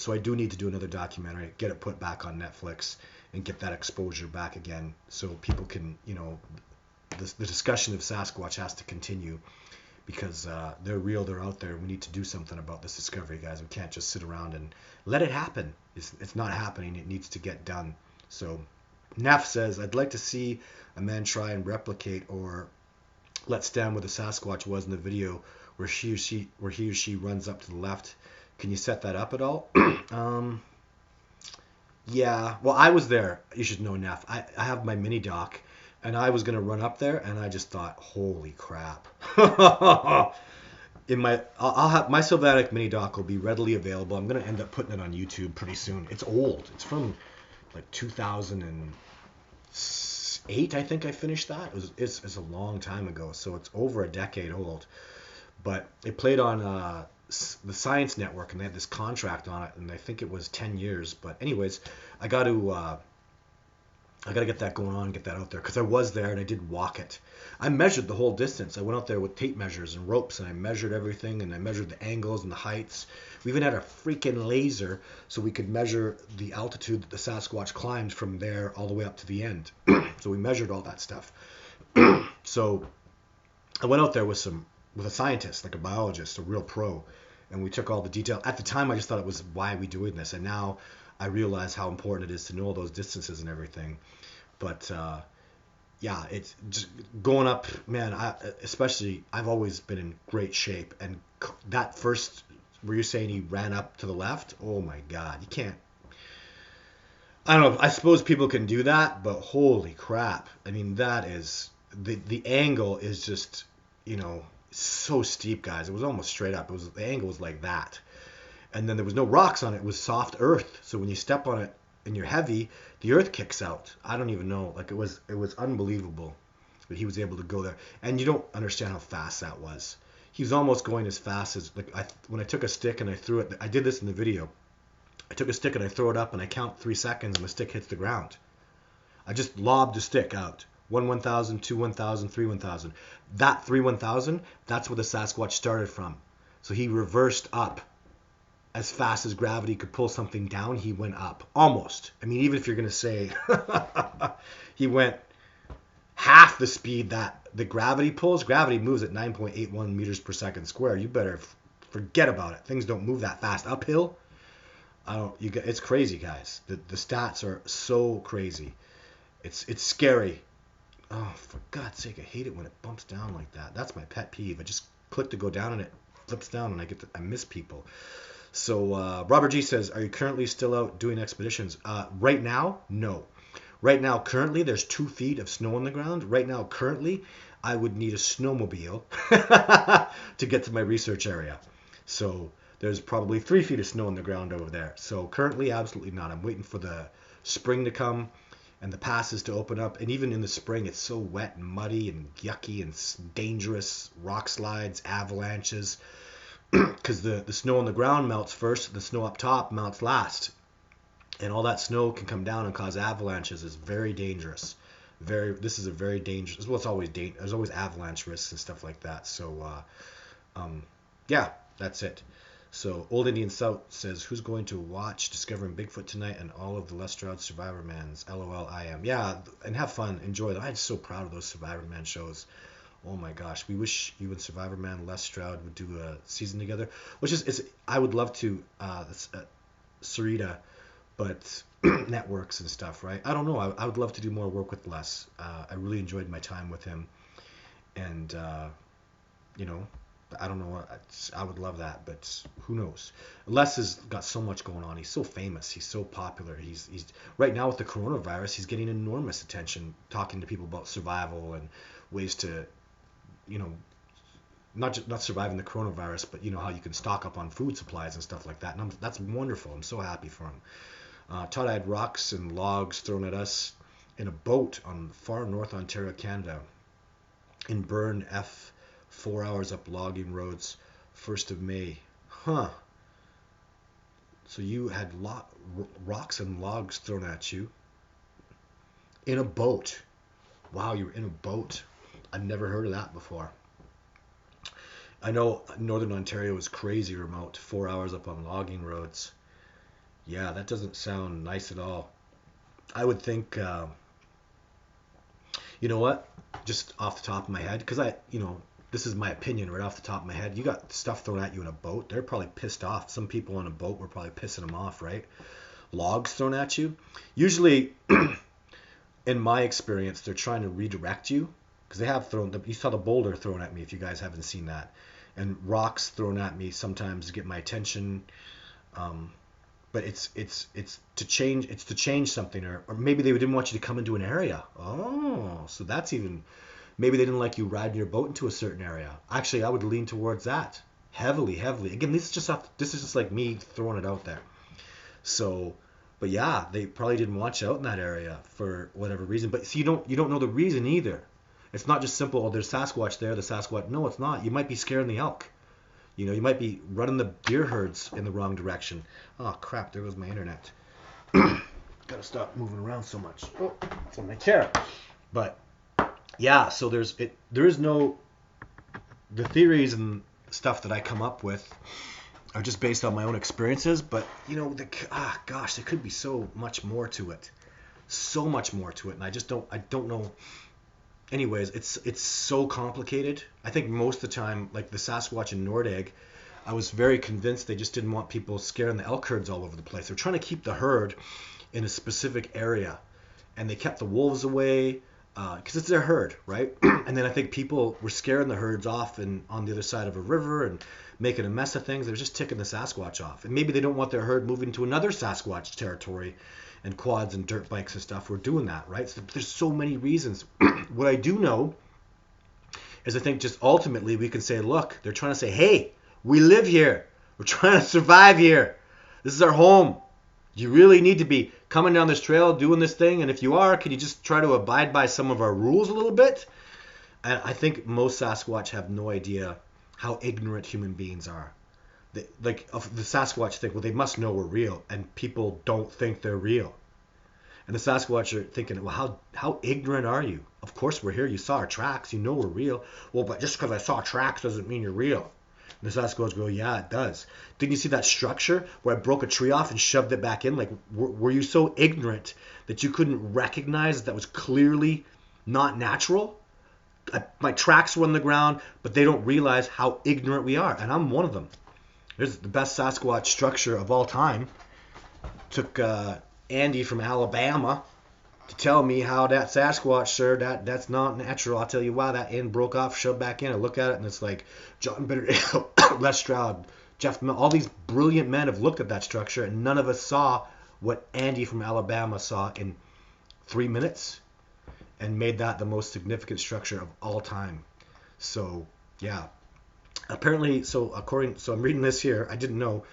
I do need to do another documentary, get it put back on Netflix, and get that exposure back again, so people can, you know, the discussion of Sasquatch has to continue. Because they're real, they're out there. We need to do something about this discovery, guys. We can't just sit around and let it happen. It's not happening. It needs to get done. So Neff says, I'd like to see a man try and replicate or let stand where the Sasquatch was in the video where he or she runs up to the left. Can you set that up at all? Yeah. Well, I was there. You should know, Neff. I have my mini doc. And I was gonna run up there, and I just thought, "Holy crap!" I'll have my Sylvatic mini doc will be readily available. I'm gonna end up putting it on YouTube pretty soon. It's old. It's from like 2008, I think I finished that. It's a long time ago, so it's over a decade old. But it played on the Science Network, and they had this contract on it, and I think it was 10 years. But anyways, I got to get that going on, get that out there, because I was there and I did walk it. I measured the whole distance. I went out there with tape measures and ropes, and I measured everything, and I measured the angles and the heights. We even had a freaking laser so we could measure the altitude that the Sasquatch climbed from there all the way up to the end. So we measured all that stuff. So I went out there with a scientist, like a biologist, a real pro, and we took all the detail. At the time, I just thought it was, why are we doing this? And now I realize how important it is to know those distances and everything. But yeah, it's just going up, man. I've always been in great shape, and that first, where you're saying he ran up to the left, oh my God, you can't. I don't know. I suppose people can do that, but holy crap! I mean, that is the angle is just, you know, so steep, guys. It was almost straight up. The angle was like that. And then there was no rocks on it. It was soft earth. So when you step on it and you're heavy, the earth kicks out. I don't even know. Like, it was unbelievable that he was able to go there. And you don't understand how fast that was. He was almost going as fast as, like, when I took a stick and I threw it. I did this in the video. I took a stick and I throw it up and I count 3 seconds and the stick hits the ground. I just lobbed the stick out. 1,000, 2 1,000, 3 1,000. That 3 1,000, that's where the Sasquatch started from. So he reversed up. As fast as gravity could pull something down, he went up. Almost. I mean, even if you're going to say he went half the speed that the gravity pulls, gravity moves at 9.81 meters per second square. You better forget about it. Things don't move that fast. Uphill, it's crazy, guys. The stats are so crazy. It's scary. Oh, for God's sake, I hate it when it bumps down like that. That's my pet peeve. I just click to go down and it flips down and I miss people. So Robert G says, are you currently still out doing expeditions? Right now, no. Right now, currently, there's 2 feet of snow on the ground. Right now, currently, I would need a snowmobile to get to my research area. So there's probably 3 feet of snow on the ground over there. So currently, absolutely not. I'm waiting for the spring to come and the passes to open up. And even in the spring, it's so wet and muddy and yucky and dangerous. Rock slides, avalanches. Because the snow on the ground melts first, the snow up top melts last. And all that snow can come down and cause avalanches. It's very dangerous. This is a very dangerous, well, it's always dangerous. There's always avalanche risks and stuff like that. So, yeah, that's it. So, Old Indian South says, who's going to watch Discovering Bigfoot tonight and all of the Lestrade Survivor Mans? LOL, I am. Yeah, and have fun. Enjoy them. I'm so proud of those Survivor Man shows. Oh my gosh, we wish you and Survivor Man Les Stroud would do a season together. Which is I would love to, Sarita, but networks and stuff, right? I don't know. I would love to do more work with Les. I really enjoyed my time with him, and you know, I don't know. I would love that, but who knows? Les has got so much going on. He's so famous. He's so popular. He's right now with the coronavirus. He's getting enormous attention, talking to people about survival and ways to, you know, not surviving the coronavirus, but you know how you can stock up on food supplies and stuff like that. And that's wonderful. I'm so happy for him. Todd had rocks and logs thrown at us in a boat on far north Ontario, Canada, in Burn F. 4 hours up logging roads, 1st of May. Huh. So you had rocks and logs thrown at you in a boat. Wow, you were in a boat. I've never heard of that before. I know Northern Ontario is crazy remote, 4 hours up on logging roads. Yeah, that doesn't sound nice at all. I would think, you know what? Just off the top of my head, because this is my opinion right off the top of my head. You got stuff thrown at you in a boat. They're probably pissed off. Some people on a boat were probably pissing them off, right? Logs thrown at you. Usually, in my experience, they're trying to redirect you because they have thrown. You saw the boulder thrown at me. If you guys haven't seen that, and rocks thrown at me sometimes to get my attention. But it's to change. It's to change something, or maybe they didn't want you to come into an area. Oh, so that's even. Maybe they didn't like you riding your boat into a certain area. Actually, I would lean towards that heavily. Again, this is just like me throwing it out there. So, but yeah, they probably didn't want you out in that area for whatever reason. But see, you don't know the reason either. It's not just simple. Oh, there's Sasquatch there. The Sasquatch. No, it's not. You might be scaring the elk. You know, you might be running the deer herds in the wrong direction. Oh crap! There goes my internet. Gotta stop moving around so much. Oh, it's on my chair. But. Yeah, so there is no, the theories and stuff that I come up with are just based on my own experiences, but you know, gosh, there could be so much more to it, and I don't know. Anyways, it's so complicated. I think most of the time, like the Sasquatch in Nordegg, I was very convinced they just didn't want people scaring the elk herds all over the place. They're trying to keep the herd in a specific area, and they kept the wolves away. Because it's their herd, right? And then I think people were scaring the herds off and on the other side of a river and making a mess of things. They're just ticking the Sasquatch off. And maybe they don't want their herd moving to another Sasquatch territory, and quads and dirt bikes and stuff were doing that, right? So there's so many reasons. What I do know is I think just ultimately we can say, look, they're trying to say, hey, we live here. We're trying to survive here. This is our home. You really need to be coming down this trail, doing this thing, and if you are, can you just try to abide by some of our rules a little bit? And I think most Sasquatch have no idea how ignorant human beings are. The Sasquatch think, well, they must know we're real, and people don't think they're real. And the Sasquatch are thinking, well, how ignorant are you? Of course we're here. You saw our tracks. You know we're real. Well, but just because I saw tracks doesn't mean you're real. The Sasquatch go, yeah, it does. Didn't you see that structure where I broke a tree off and shoved it back in? Like, were you so ignorant that you couldn't recognize that was clearly not natural? My tracks were on the ground, but they don't realize how ignorant we are, and I'm one of them. There's the best Sasquatch structure of all time. Took Andy from Alabama to tell me how that Sasquatch, sir, that's not natural. I'll tell you why. That end broke off, shoved back in. I look at it, and it's like John Bitterdale, Les Stroud, Jeff Mill, all these brilliant men have looked at that structure, and none of us saw what Andy from Alabama saw in 3 minutes and made that the most significant structure of all time. So, yeah. Apparently, so I'm reading this here. I didn't know.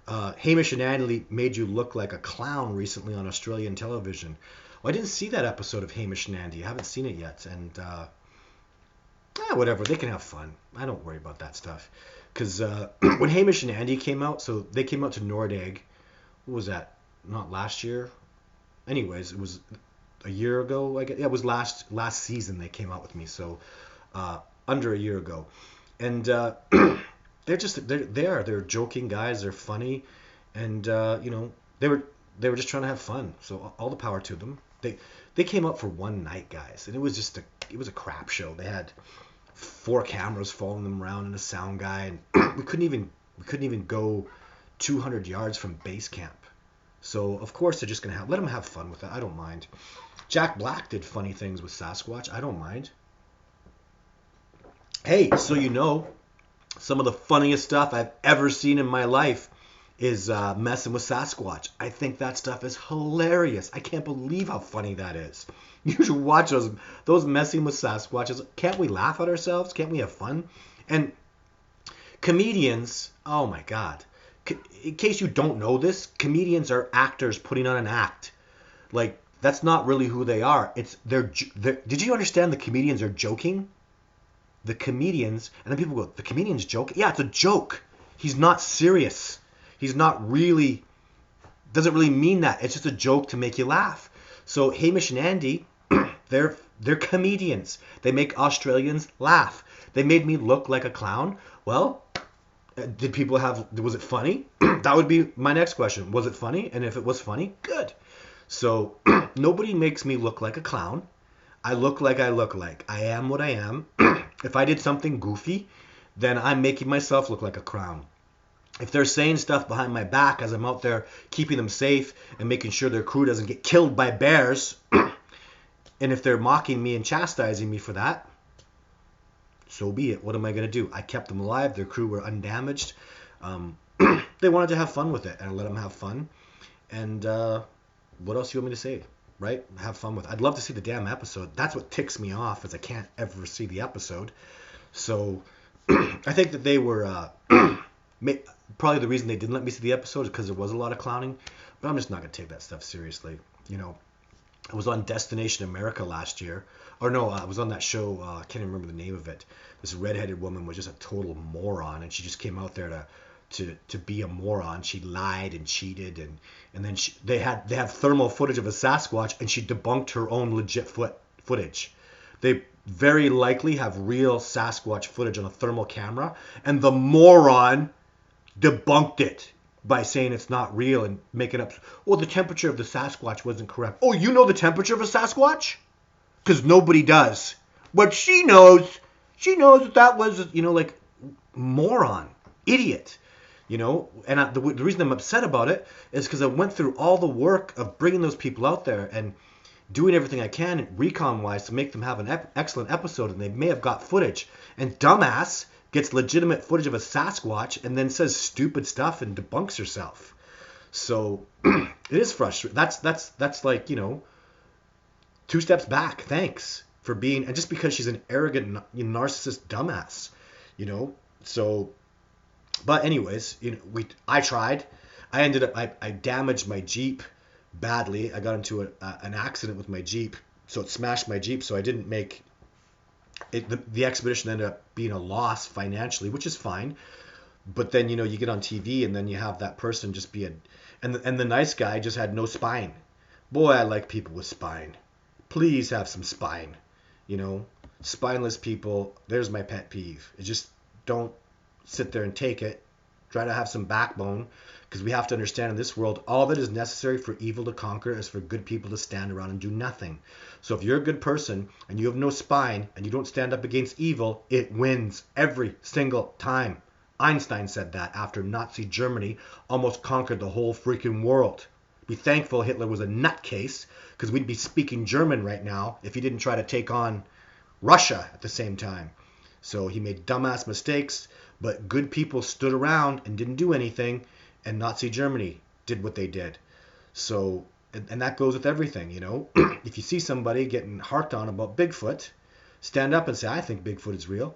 Hamish and Andy made you look like a clown recently on Australian television. Well, I didn't see that episode of Hamish and Andy. I haven't seen it yet. And whatever. They can have fun. I don't worry about that stuff. Because when Hamish and Andy came out, so they came out to Nordegg. What was that? Not last year? Anyways, it was a year ago. I guess. Yeah, it was last season they came out with me. So under a year ago. And they're joking guys. They're funny. And, they were just trying to have fun. So all the power to them. They came out for one night, guys, and it was a crap show. They had 4 cameras following them around and a sound guy, and we couldn't even go 200 yards from base camp. So of course they're just gonna let them have fun with it. I don't mind. Jack Black did funny things with Sasquatch. I don't mind. Hey, so some of the funniest stuff I've ever seen in my life is messing with Sasquatch. I think that stuff is hilarious. I can't believe how funny that is. You should watch those messing with Sasquatches. Can't we laugh at ourselves? Can't we have fun? And comedians, oh my God. In case you don't know this, comedians are actors putting on an act. Like, that's not really who they are. Did you understand the comedians are joking? The comedians, and then people go, the comedian's joking? Yeah, it's a joke. He's not serious. He's not really, doesn't really mean that. It's just a joke to make you laugh. So Hamish and Andy, they're comedians. They make Australians laugh. They made me look like a clown. Well, was it funny? That would be my next question. Was it funny? And if it was funny, good. So nobody makes me look like a clown. I look like I look like. I am what I am. If I did something goofy, then I'm making myself look like a clown. If they're saying stuff behind my back as I'm out there keeping them safe and making sure their crew doesn't get killed by bears, and if they're mocking me and chastising me for that, so be it. What am I going to do? I kept them alive. Their crew were undamaged. They wanted to have fun with it, and I let them have fun. And what else do you want me to say? Right? Have fun with it. I'd love to see the damn episode. That's what ticks me off, is I can't ever see the episode. So I think that they were probably the reason they didn't let me see the episode is because there was a lot of clowning. But I'm just not going to take that stuff seriously. I was on Destination America last year. Or no, I was on that show. I can't even remember the name of it. This redheaded woman was just a total moron, and she just came out there to be a moron. She lied and cheated, and then they have thermal footage of a Sasquatch, and she debunked her own legit footage. They very likely have real Sasquatch footage on a thermal camera, and the moron debunked it by saying it's not real and making up, the temperature of the Sasquatch wasn't correct. Oh, you know the temperature of a Sasquatch? Because nobody does. But she knows that was, like, moron, idiot. And the reason I'm upset about it is because I went through all the work of bringing those people out there and doing everything I can recon-wise to make them have an excellent episode, and they may have got footage. And dumbass gets legitimate footage of a Sasquatch and then says stupid stuff and debunks herself. So it is frustrating. That's like, 2 steps back. Thanks for being, and just because she's an arrogant narcissist dumbass, So, but anyways, I tried. I ended up, I damaged my Jeep badly. I got into an accident with my Jeep, so it smashed my Jeep. So I didn't make it. The expedition ended up being a loss financially, which is fine. But then you get on TV, and then you have that person just be and the nice guy just had no spine. Boy, I like people with spine. Please have some spine. Spineless people. There's my pet peeve. It's just don't sit there and take it. Try to have some backbone, because we have to understand in this world, all that is necessary for evil to conquer is for good people to stand around and do nothing. So if you're a good person and you have no spine and you don't stand up against evil, it wins every single time. Einstein said that after Nazi Germany almost conquered the whole freaking world. Be thankful Hitler was a nutcase, because we'd be speaking German right now if he didn't try to take on Russia at the same time. So he made dumbass mistakes, but good people stood around and didn't do anything, and Nazi Germany did what they did. So, and that goes with everything, If you see somebody getting harped on about Bigfoot, stand up and say, I think Bigfoot is real.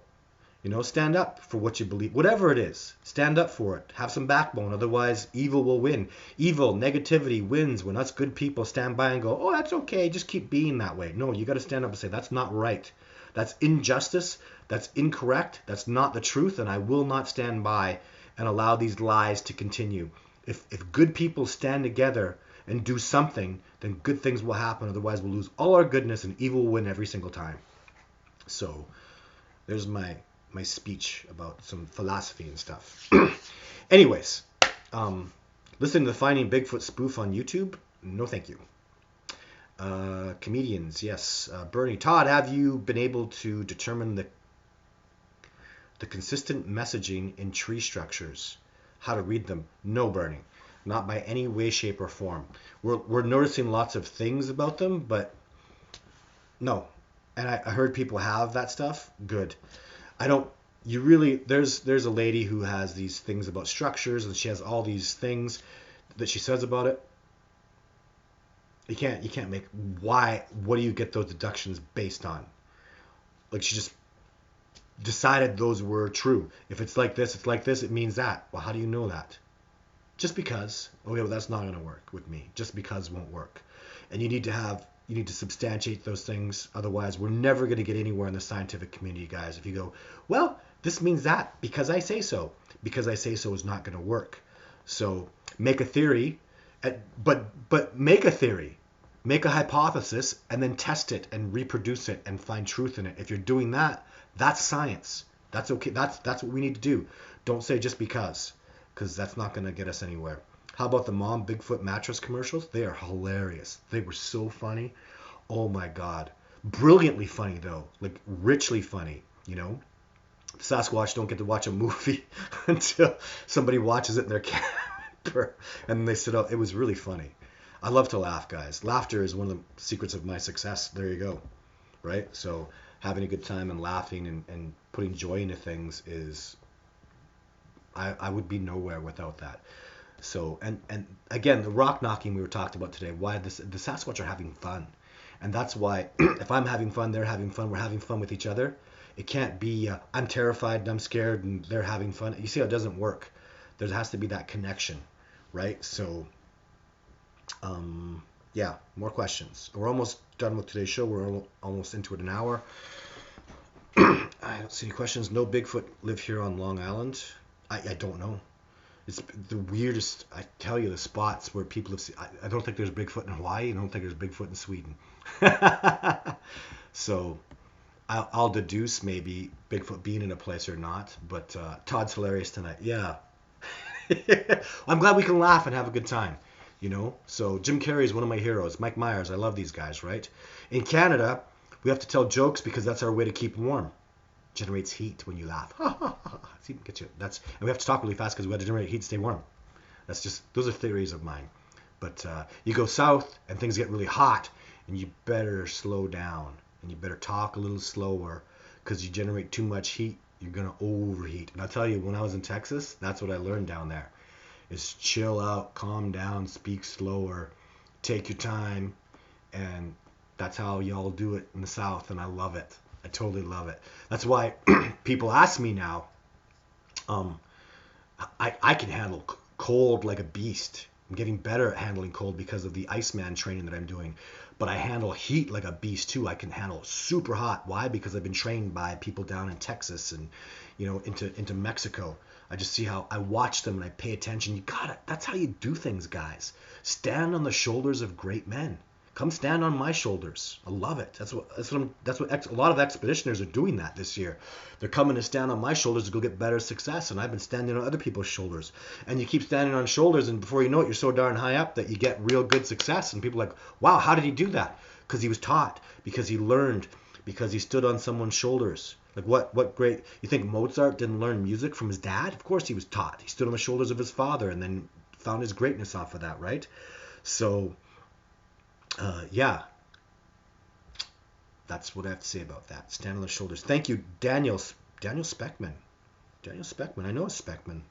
Stand up for what you believe. Whatever it is, stand up for it. Have some backbone. Otherwise, evil will win. Evil, negativity wins when us good people stand by and go, oh, that's okay. Just keep being that way. No, you got to stand up and say, that's not right. That's injustice. That's incorrect. That's not the truth. And I will not stand by and allow these lies to continue. If good people stand together and do something, then good things will happen. Otherwise, we'll lose all our goodness and evil will win every single time. So there's my speech about some philosophy and stuff. Anyways, listen to the Finding Bigfoot spoof on YouTube? No, thank you. Comedians, yes. Bernie, Todd, have you been able to determine the The consistent messaging in tree structures. How to read them. No burning. Not by any way, shape, or form. We're noticing lots of things about them, but no. And I heard people have that stuff. Good. I don't. You really. There's a lady who has these things about structures, and she has all these things that she says about it. You can't make. Why? What do you get those deductions based on? Like, she just decided those were true. If it's like this, it's like this, it means that. Well, how do you know that? Just because. Okay, well, that's not going to work with me. Just because won't work. And you need to substantiate those things. Otherwise, we're never going to get anywhere in the scientific community, guys. If you go, well, this means that because I say so. Because I say so is not going to work. So make a theory, but make a theory. Make a hypothesis and then test it and reproduce it and find truth in it. If you're doing that, that's science. That's okay. That's what we need to do. Don't say just because that's not going to get us anywhere. How about the Mom Bigfoot mattress commercials? They are hilarious. They were so funny. Oh my God. Brilliantly funny though. Like richly funny, you know? Sasquatch don't get to watch a movie until somebody watches it in their camper and they sit up. It was really funny. I love to laugh, guys. Laughter is one of the secrets of my success. There you go. Right? So having a good time and laughing and putting joy into things is, I would be nowhere without that. So, and again, the rock knocking we were talking about today, why the Sasquatch are having fun. And that's why if I'm having fun, they're having fun, we're having fun with each other. It can't be, I'm terrified and I'm scared and they're having fun. You see how it doesn't work. There has to be that connection, right? So, yeah, more questions. We're almost done with today's show. We're almost into it an hour. I don't see any questions. No Bigfoot live here on Long Island. I don't know. It's the weirdest. I tell you, the spots where people have seen. I don't think there's Bigfoot in Hawaii. I don't think there's Bigfoot in Sweden. So I'll deduce maybe Bigfoot being in a place or not. But Todd's hilarious tonight. Yeah. I'm glad we can laugh and have a good time. You know, so Jim Carrey is one of my heroes. Mike Myers, I love these guys, right? In Canada, we have to tell jokes because that's our way to keep warm. Generates heat when you laugh. See, get you. And we have to talk really fast because we have to generate heat to stay warm. That's just, those are theories of mine. But you go south and things get really hot and you better slow down and you better talk a little slower because you generate too much heat, you're going to overheat. And I'll tell you, when I was in Texas, that's what I learned down there. Is chill out, calm down, speak slower, take your time, and that's how y'all do it in the South, and I love it. I totally love it. That's why people ask me now, I can handle cold like a beast. I'm getting better at handling cold because of the Iceman training that I'm doing, but I handle heat like a beast too. I can handle super hot. Why? Because I've been trained by people down in Texas and, you know, into Mexico. I just see how I watch them and I pay attention. You got it. That's how you do things, guys. Stand on the shoulders of great men. Come stand on my shoulders. I love it. That's what a lot of expeditioners are doing that this year. They're coming to stand on my shoulders to go get better success, and I've been standing on other people's shoulders. And you keep standing on shoulders, and before you know it, you're so darn high up that you get real good success. And people are like, wow, how did he do that? Because he was taught, because he learned, because he stood on someone's shoulders. Like what great, you think Mozart didn't learn music from his dad? Of course he was taught. He stood on the shoulders of his father and then found his greatness off of that, right? So, yeah, that's what I have to say about that. Stand on the shoulders. Thank you, Daniel Speckman. Daniel Speckman. I know a Speckman,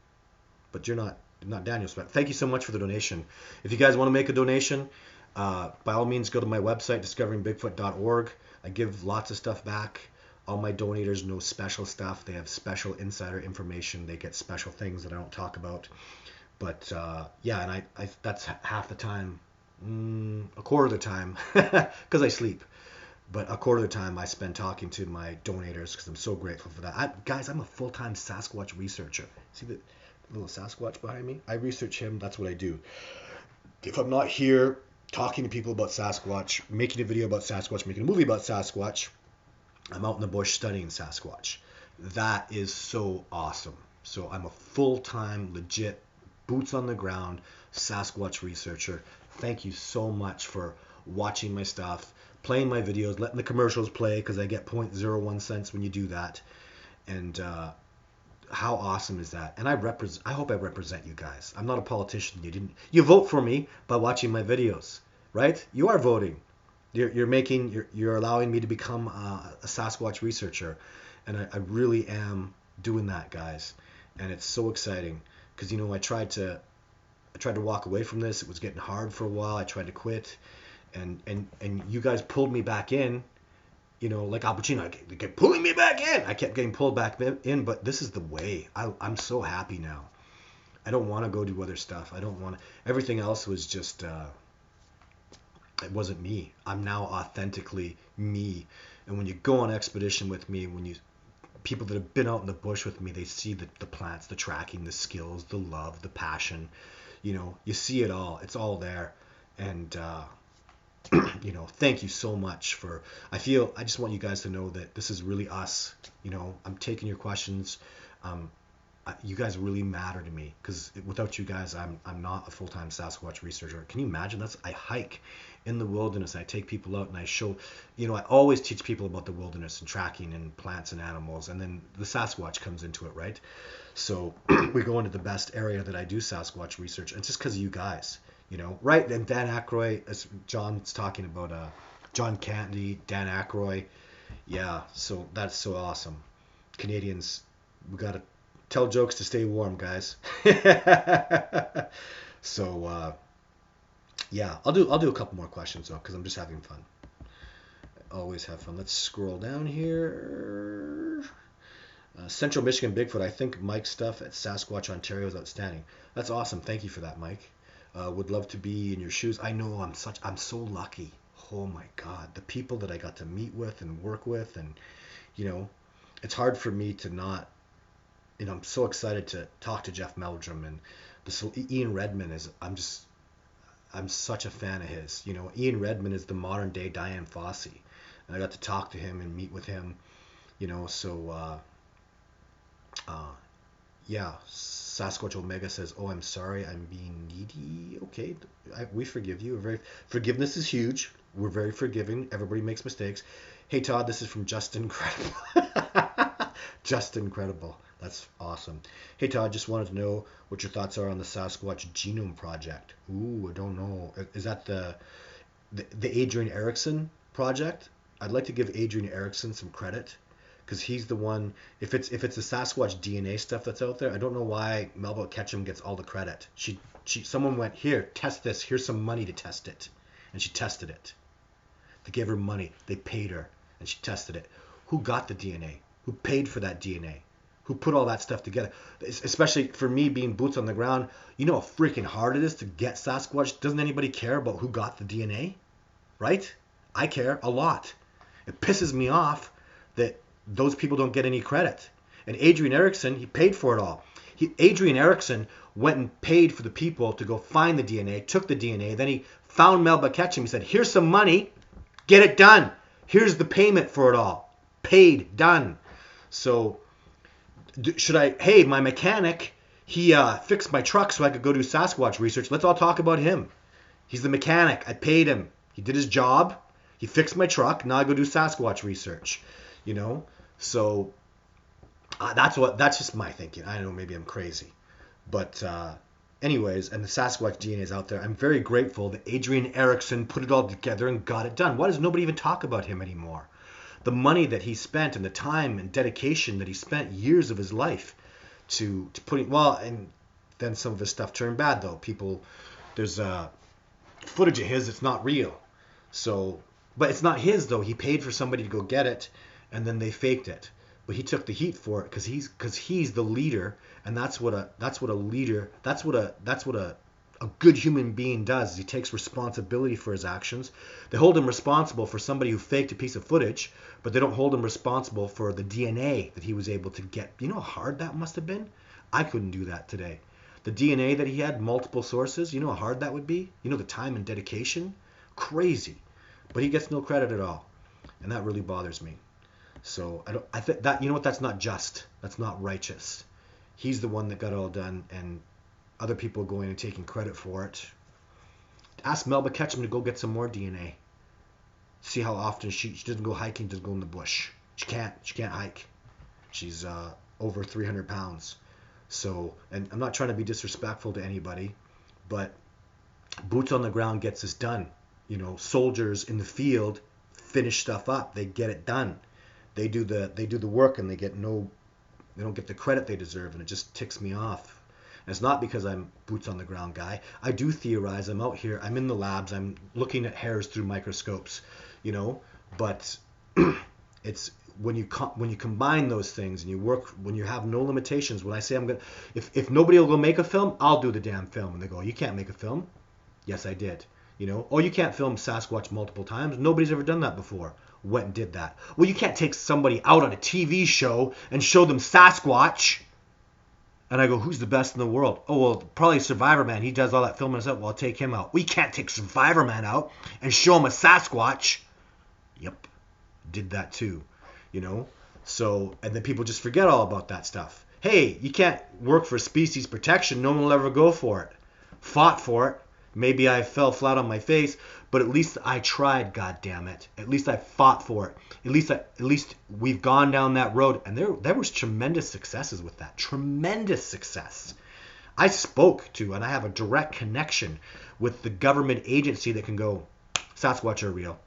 but you're not Daniel Speckman. Thank you so much for the donation. If you guys want to make a donation, by all means, go to my website, discoveringbigfoot.org. I give lots of stuff back. All my donators know special stuff. They have special insider information. They get special things that I don't talk about. But yeah, and I that's half the time, a quarter of the time, because I sleep. But a quarter of the time I spend talking to my donators because I'm so grateful for that. Guys, I'm a full-time Sasquatch researcher. See the little Sasquatch behind me? I research him. That's what I do. If I'm not here talking to people about Sasquatch, making a video about Sasquatch, making a movie about Sasquatch, I'm out in the bush studying Sasquatch. That is so awesome. So I'm a full-time, legit, boots on the ground Sasquatch researcher. Thank you so much for watching my stuff, playing my videos, letting the commercials play because I get 0.01 cents when you do that. And How awesome is that? And I hope I represent you guys. I'm not a politician. You vote for me by watching my videos, right? You are voting. You're allowing me to become a Sasquatch researcher, and I really am doing that, guys. And it's so exciting because I tried to walk away from this. It was getting hard for a while. I tried to quit, and you guys pulled me back in. Like Al Pacino, they kept pulling me back in. I kept getting pulled back in, but this is the way. I'm so happy now. I don't want to go do other stuff. I don't want to. Everything else was just, it wasn't me. I'm now authentically me. And when you go on expedition with me, people that have been out in the bush with me, they see the plants, the tracking, the skills, the love, the passion. You see it all. It's all there. And, thank you so much I just want you guys to know that this is really us. I'm taking your questions. You guys really matter to me because without you guys, I'm not a full-time Sasquatch researcher. Can you imagine? I hike in the wilderness. I take people out and I show, I always teach people about the wilderness and tracking and plants and animals. And then the Sasquatch comes into it, right? So we go into the best area that I do Sasquatch research. And it's just because of you guys. Right? And Dan Aykroyd, as John's talking about, John Candy, Dan Aykroyd. Yeah, so that's so awesome. Canadians, we got to tell jokes to stay warm, guys. So, yeah, I'll do a couple more questions, though, because I'm just having fun. I always have fun. Let's scroll down here. Central Michigan Bigfoot. I think Mike's stuff at Sasquatch Ontario is outstanding. That's awesome. Thank you for that, Mike. Would love to be in your shoes. I know I'm so lucky. Oh my God, the people that I got to meet with and work with, and it's hard for me to not. I'm so excited to talk to Jeff Meldrum and Ian Redman I'm such a fan of his. Ian Redman is the modern day Diane Fossey, and I got to talk to him and meet with him. So yeah. Sasquatch Omega says, "Oh, I'm sorry, I'm being needy." Okay, we forgive you. Forgiveness is huge. We're very forgiving. Everybody makes mistakes. Hey, Todd, this is from Justin Credible. Justin Credible. That's awesome. Hey, Todd, just wanted to know what your thoughts are on the Sasquatch Genome Project. Ooh, I don't know. Is that the Adrian Erickson project? I'd like to give Adrian Erickson some credit. Because he's the one, if it's the Sasquatch DNA stuff that's out there, I don't know why Melba Ketchum gets all the credit. Someone went, here, test this, here's some money to test it. And she tested it. They gave her money, they paid her, and she tested it. Who got the DNA? Who paid for that DNA? Who put all that stuff together? Especially for me being boots on the ground, you know how freaking hard it is to get Sasquatch? Doesn't anybody care about who got the DNA? Right? I care a lot. It pisses me off that those people don't get any credit. And Adrian Erickson, he paid for it all. Adrian Erickson went and paid for the people to go find the DNA, took the DNA, then he found Melba Ketchum. He said, here's some money, get it done. Here's the payment for it all. Paid, done. So, hey, my mechanic, he fixed my truck so I could go do Sasquatch research. Let's all talk about him. He's the mechanic. I paid him. He did his job. He fixed my truck. Now I go do Sasquatch research. So that's just my thinking. I don't know, maybe I'm crazy, but anyways, and the Sasquatch DNA is out there. I'm very grateful that Adrian Erickson put it all together and got it done. Why does nobody even talk about him anymore? The money that he spent and the time and dedication that he spent, years of his life to putting, well, and then some of his stuff turned bad though. There's footage of his that's not real. So, but it's not his though. He paid for somebody to go get it. And then they faked it, but he took the heat for it because he's the leader, and that's what a good human being does. Is he takes responsibility for his actions. They hold him responsible for somebody who faked a piece of footage, but they don't hold him responsible for the DNA that he was able to get. You know how hard that must have been? I couldn't do that today. The DNA that he had, multiple sources. You know how hard that would be? You know the time and dedication? Crazy, but he gets no credit at all, and that really bothers me. So I think that, that's not just. That's not righteous. He's the one that got it all done, and other people going and taking credit for it. Ask Melba Ketchum to go get some more DNA. See how often she doesn't go hiking, doesn't go in the bush. She can't hike. She's over 300 pounds. So, and I'm not trying to be disrespectful to anybody, but boots on the ground gets this done. You know, soldiers in the field finish stuff up. They get it done. They do the work, and they don't get the credit they deserve, and it just ticks me off. And it's not because I'm boots on the ground guy. I do theorize. I'm out here. I'm in the labs. I'm looking at hairs through microscopes, you know. But it's when you combine those things and you work, when you have no limitations. When I say if nobody will go make a film, I'll do the damn film. And they go, you can't make a film. Yes, I did. You know, oh, you can't film Sasquatch multiple times. Nobody's ever done that before. Went and did that. Well, you can't take somebody out on a TV show and show them Sasquatch. And I go, who's the best in the world? Oh, well, probably Survivor Man. He does all that filming and stuff. Well, I'll take him out. We can't take Survivor Man out and show him a Sasquatch. Yep, did that too, you know. So, and then people just forget all about that stuff. Hey, you can't work for species protection. No one will ever go for it. Fought for it. Maybe I fell flat on my face, but at least I tried, goddammit. At least I fought for it. At least we've gone down that road, and there was tremendous successes with that. Tremendous success. I spoke to, and I have a direct connection with the government agency that can go, Sasquatch are real.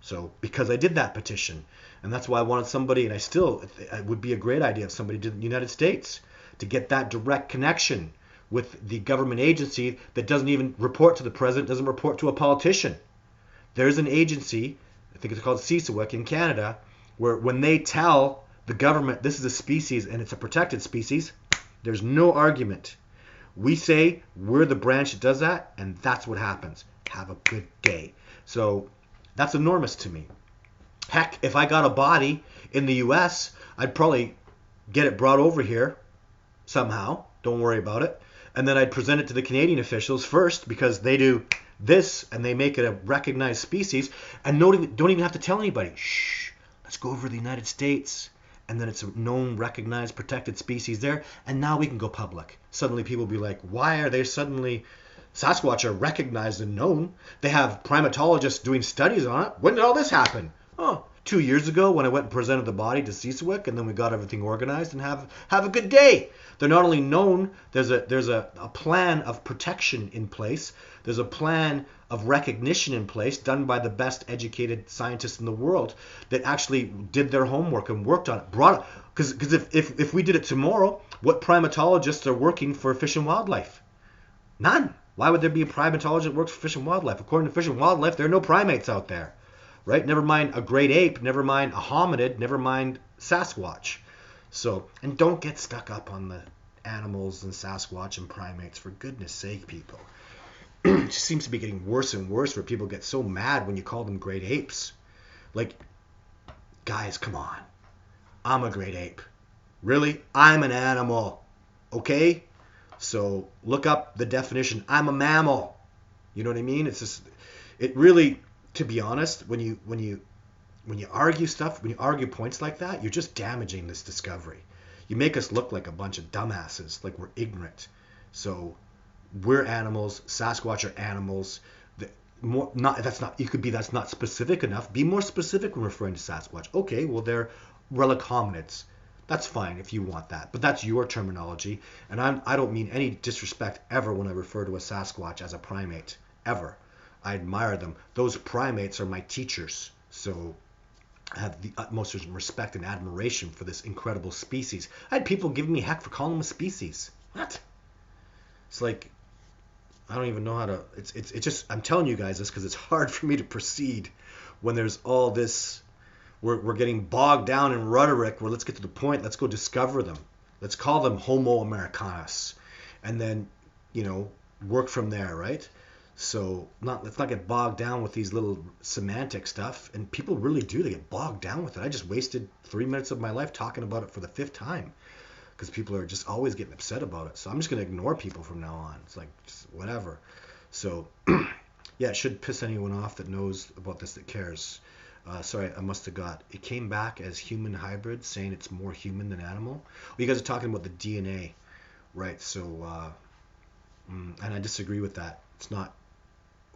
So, because I did that petition, and that's why I wanted somebody, and it would be a great idea if somebody did in the United States to get that direct connection with the government agency that doesn't even report to the president, doesn't report to a politician. There's an agency, I think it's called CSIWIC in Canada, where when they tell the government this is a species and it's a protected species, there's no argument. We say we're the branch that does that, and that's what happens. Have a good day. So that's enormous to me. Heck, if I got a body in the US, I'd probably get it brought over here somehow. Don't worry about it. And then I'd present it to the Canadian officials first, because they do this and they make it a recognized species, and don't even have to tell anybody. Shh, let's go over to the United States, and then it's a known, recognized, protected species there, and now we can go public. Suddenly people will be like, why are they suddenly... Sasquatch are recognized and known. They have primatologists doing studies on it. When did all this happen? Oh, 2 years ago when I went and presented the body to CSIWIC, and then we got everything organized, and have a good day. They're not only known, there's a plan of protection in place. There's a plan of recognition in place done by the best educated scientists in the world that actually did their homework and worked on it. Because if we did it tomorrow, what primatologists are working for Fish and Wildlife? None. Why would there be a primatologist that works for Fish and Wildlife? According to Fish and Wildlife, there are no primates out there. Right? Never mind a great ape, never mind a hominid, never mind Sasquatch. So, and don't get stuck up on the animals and Sasquatch and primates, for goodness sake, people. It just seems to be getting worse and worse, where people get so mad when you call them great apes. Like, guys, come on. I'm a great ape. Really? I'm an animal. Okay? So, look up the definition. I'm a mammal. You know what I mean? It's just, it really, to be honest, when you argue stuff, when you argue points like that, you're just damaging this discovery. You make us look like a bunch of dumbasses, like we're ignorant. So we're animals. Sasquatch are animals. That's not specific enough. Be more specific when referring to Sasquatch. Okay, well, they're relic hominids. That's fine if you want that, but that's your terminology, and I don't mean any disrespect ever when I refer to a Sasquatch as a primate, ever. I admire them. Those primates are my teachers, so I have the utmost respect and admiration for this incredible species. I had people giving me heck for calling them a species. What? It's like, I don't even know how to... It's just... I'm telling you guys this because it's hard for me to proceed when there's all this... We're getting bogged down in rhetoric where let's get to the point. Let's go discover them. Let's call them Homo Americanus. And then, work from there, right? So let's not get bogged down with these little semantic stuff. And people really do. They get bogged down with it. I just wasted 3 minutes of my life talking about it for the 5th time because people are just always getting upset about it. So I'm just going to ignore people from now on. It's like, just whatever. So, yeah, it should piss anyone off that knows about this, that cares. Sorry, I must have got... It came back as human hybrid, saying it's more human than animal. Well, you guys are talking about the DNA, right? So, and I disagree with that. It's not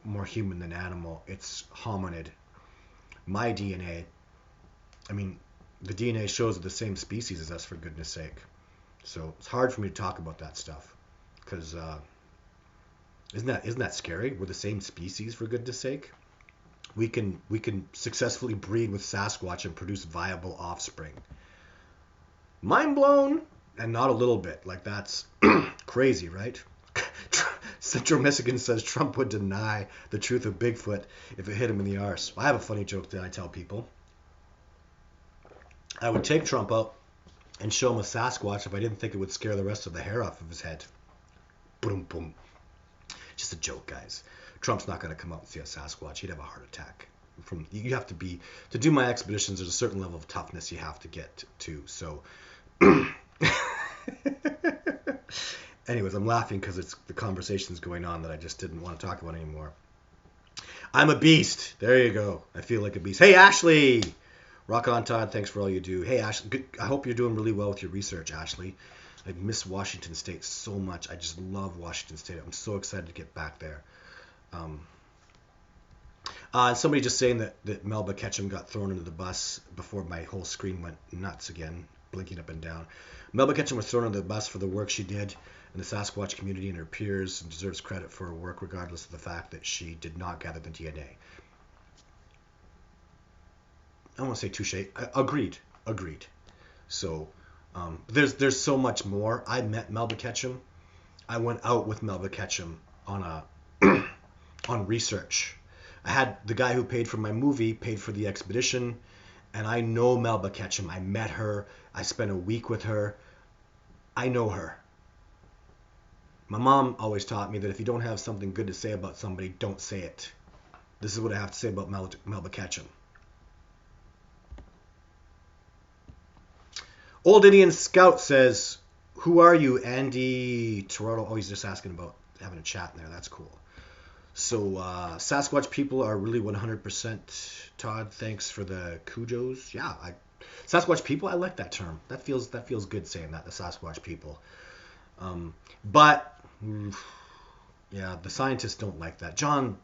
more human than animal. It's hominid. My DNA, I mean, the DNA shows they're the same species as us, for goodness sake. So it's hard for me to talk about that stuff, because isn't that scary? We're the same species, for goodness sake. We can successfully breed with Sasquatch and produce viable offspring. Mind blown, and not a little bit. Like, that's crazy, right? Central Michigan says Trump would deny the truth of Bigfoot if it hit him in the arse. I have a funny joke that I tell people. I would take Trump out and show him a Sasquatch if I didn't think it would scare the rest of the hair off of his head. Boom, boom. Just a joke, guys. Trump's not going to come out and see a Sasquatch. He'd have a heart attack. You have to be, to do my expeditions, there's a certain level of toughness you have to get to. So, anyways, I'm laughing because it's the conversation's going on that I just didn't want to talk about anymore. I'm a beast. There you go. I feel like a beast. Hey, Ashley. Rock on, Todd. Thanks for all you do. Hey, Ashley. Good. I hope you're doing really well with your research, Ashley. I miss Washington State so much. I just love Washington State. I'm so excited to get back there. Somebody just saying that Melba Ketchum got thrown into the bus before my whole screen went nuts again, blinking up and down. Melba Ketchum was thrown into the bus for the work she did in the Sasquatch community and her peers, and deserves credit for her work regardless of the fact that she did not gather the DNA. I don't want to say touche. Agreed. So there's so much more. I met Melba Ketchum. I went out with Melba Ketchum on on research. I had the guy who paid for my movie paid for the expedition, and I know Melba Ketchum. I met her. I spent a week with her. I know her. My mom always taught me that if you don't have something good to say about somebody, don't say it. This is what I have to say about Melba Ketchum. Old Indian Scout says, who are you, Andy Toronto? Oh, he's just asking about having a chat in there. That's cool. So Sasquatch people are really 100%. Todd, thanks for the kujos. Yeah, Sasquatch people, I like that term. That feels good saying that, the Sasquatch people. But yeah, the scientists don't like that. John,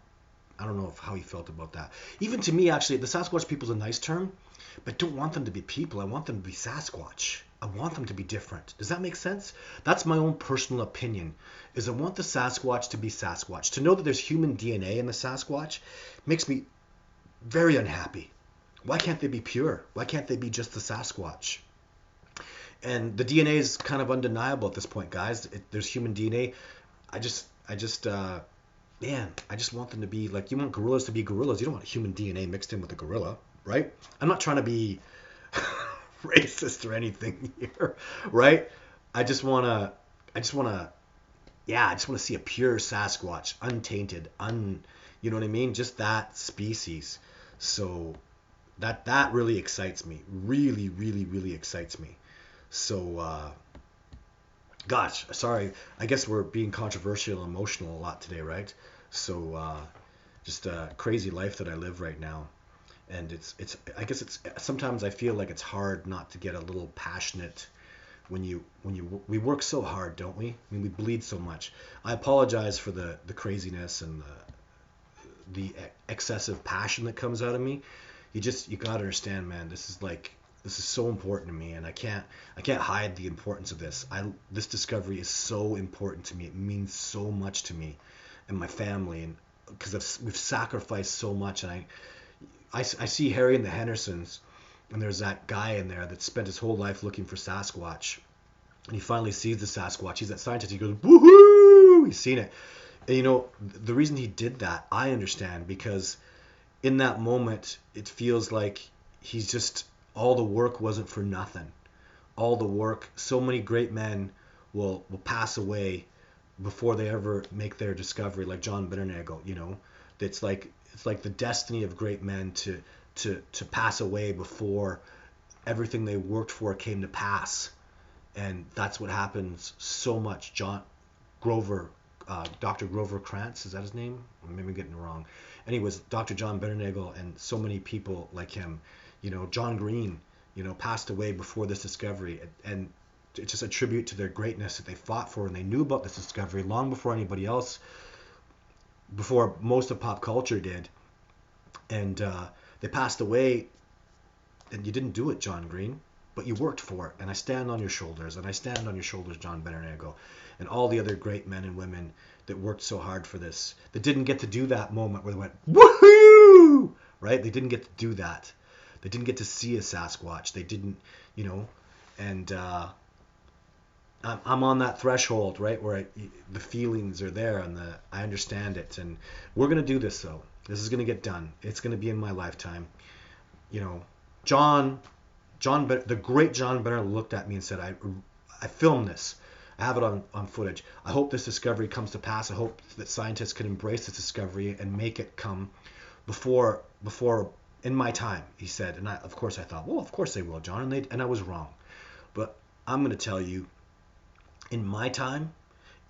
I don't know how he felt about that. Even to me, actually, the Sasquatch people is a nice term, but I don't want them to be people. I want them to be Sasquatch. I want them to be different. Does that make sense? That's my own personal opinion, is I want the Sasquatch to be Sasquatch. To know that there's human DNA in the Sasquatch makes me very unhappy. Why can't they be pure? Why can't they be just the Sasquatch? And the DNA is kind of undeniable at this point, guys. There's human DNA. I just want them to be like, you want gorillas to be gorillas. You don't want human DNA mixed in with a gorilla, right? I'm not trying to be racist or anything here, right? I just want to see a pure Sasquatch, untainted, you know what I mean? Just that species. So that really excites me. Really, really, really excites me. So, gosh, sorry. I guess we're being controversial and emotional a lot today, right? So, just a crazy life that I live right now. And sometimes I feel like it's hard not to get a little passionate when we work so hard, don't we? I mean, we bleed so much. I apologize for the craziness and the excessive passion that comes out of me. You got to understand, man, this is so important to me, and I can't hide the importance of this. This discovery is so important to me. It means so much to me and my family, and because we've sacrificed so much. And I see Harry and the Hendersons, and there's that guy in there that spent his whole life looking for Sasquatch, and he finally sees the Sasquatch. He's that scientist. He goes, woohoo! He's seen it. And the reason he did that, I understand, because in that moment, it feels like he's just, all the work wasn't for nothing. All the work, so many great men will pass away before they ever make their discovery, like John Bitternagel, It's like the destiny of great men to pass away before everything they worked for came to pass. And that's what happens so much. Dr. Grover Krantz, is that his name? Maybe I'm getting it wrong. Anyways, Dr. John Bitternagel and so many people like him, John Green, passed away before this discovery. And it's just a tribute to their greatness that they fought for, and they knew about this discovery long before anybody else, before most of pop culture did. And they passed away and you didn't do it, John Green, but you worked for it. And I stand on your shoulders, and I stand on your shoulders, John Benernagel, and all the other great men and women that worked so hard for this, that didn't get to do that moment where they went, woohoo! Right? They didn't get to do that. They didn't get to see a Sasquatch. They didn't, and I'm on that threshold, right, where the feelings are there, and I understand it. And we're going to do this, though. This is going to get done. It's going to be in my lifetime. John, the great John Benner looked at me and said, I filmed this. I have it on footage. I hope this discovery comes to pass. I hope that scientists can embrace this discovery and make it come before in my time, he said. And of course I thought, well, of course they will, John. And I was wrong. But I'm going to tell you, in my time,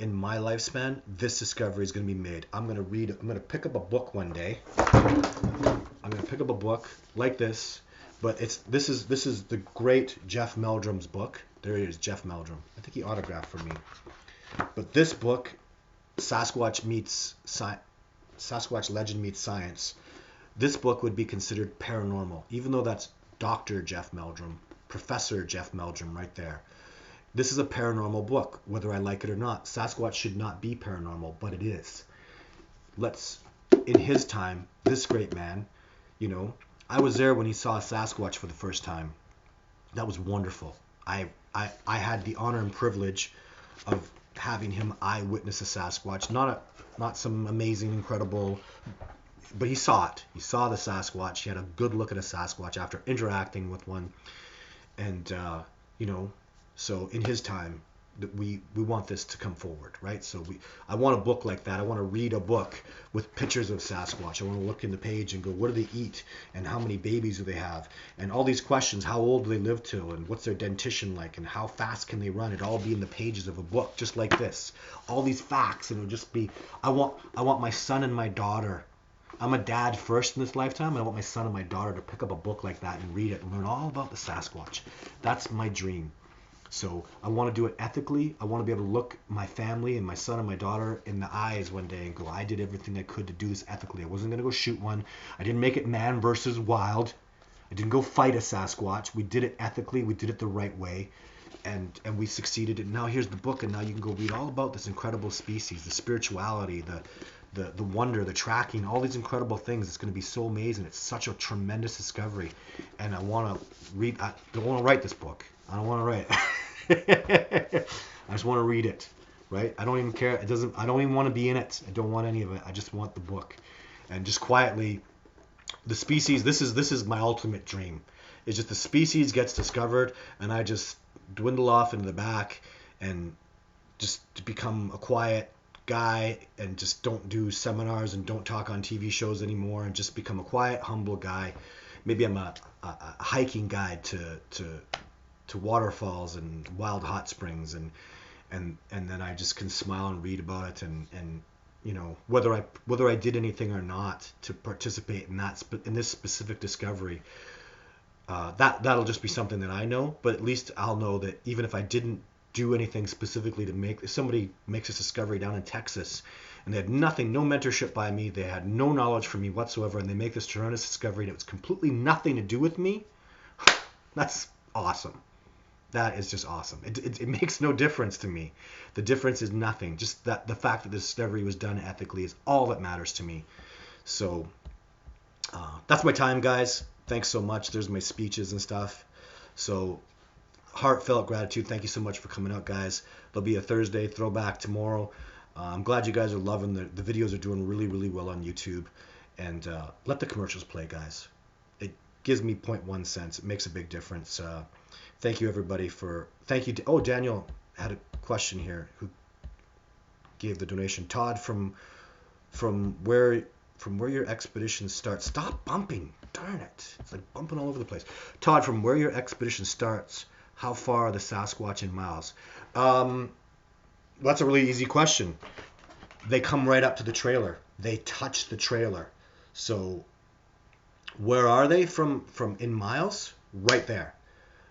in my lifespan, this discovery is going to be made. I'm going to pick up a book one day. I'm going to pick up a book like this, but this is the great Jeff Meldrum's book. There he is, Jeff Meldrum. I think he autographed for me. But this book, Sasquatch Legend Meets Science, this book would be considered paranormal, even though that's Dr. Jeff Meldrum, Professor Jeff Meldrum right there. This is a paranormal book, whether I like it or not. Sasquatch should not be paranormal, but it is. In his time, this great man, I was there when he saw a Sasquatch for the first time. That was wonderful. I had the honor and privilege of having him eyewitness a Sasquatch, not some amazing, incredible, but he saw it. He saw the Sasquatch. He had a good look at a Sasquatch after interacting with one, and so in his time, we want this to come forward, right? So I want a book like that. I want to read a book with pictures of Sasquatch. I want to look in the page and go, what do they eat? And how many babies do they have? And all these questions, how old do they live to? And what's their dentition like? And how fast can they run? It all be in the pages of a book, just like this. All these facts, and it'll just be, I want my son and my daughter. I'm a dad first in this lifetime, and I want my son and my daughter to pick up a book like that and read it and learn all about the Sasquatch. That's my dream. So I want to do it ethically. I want to be able to look my family and my son and my daughter in the eyes one day and go, I did everything I could to do this ethically. I wasn't going to go shoot one. I didn't make it man versus wild. I didn't go fight a Sasquatch. We did it ethically. We did it the right way. And we succeeded. And now here's the book, and now you can go read all about this incredible species, the spirituality, the wonder, the tracking, all these incredible things. It's going to be so amazing. It's such a tremendous discovery. And I want to read. I don't want to write this book. I don't want to write it. I just want to read it, right? I don't even care. I don't even want to be in it. I don't want any of it. I just want the book. And just quietly, the species, this is my ultimate dream. It's just the species gets discovered, and I just dwindle off into the back and just to become a quiet guy and just don't do seminars and don't talk on TV shows anymore and just become a quiet, humble guy. Maybe I'm a hiking guide to waterfalls and wild hot springs, and then I just can smile and read about it, and whether I did anything or not to participate in this specific discovery, that'll just be something that I know. But at least I'll know that even if I didn't do anything specifically if somebody makes this discovery down in Texas and they had nothing, no mentorship by me, they had no knowledge from me whatsoever, and they make this tremendous discovery that was completely nothing to do with me, that's awesome. That is just awesome. It makes no difference to me. The difference is nothing. Just that the fact that the discovery was done ethically is all that matters to me. So that's my time, guys. Thanks so much. There's my speeches and stuff. So heartfelt gratitude. Thank you so much for coming out, guys. There'll be a Thursday throwback tomorrow. I'm glad you guys are loving the videos are doing really, really well on YouTube. And let the commercials play, guys. It gives me 0.1 cents. It makes a big difference. Thank you, everybody, Daniel had a question here who gave the donation. Todd, from where your expedition starts. Stop bumping. Darn it. It's like bumping all over the place. Todd, from where your expedition starts, how far are the Sasquatch in miles? That's a really easy question. They come right up to the trailer. They touch the trailer. So where are they from in miles? Right there.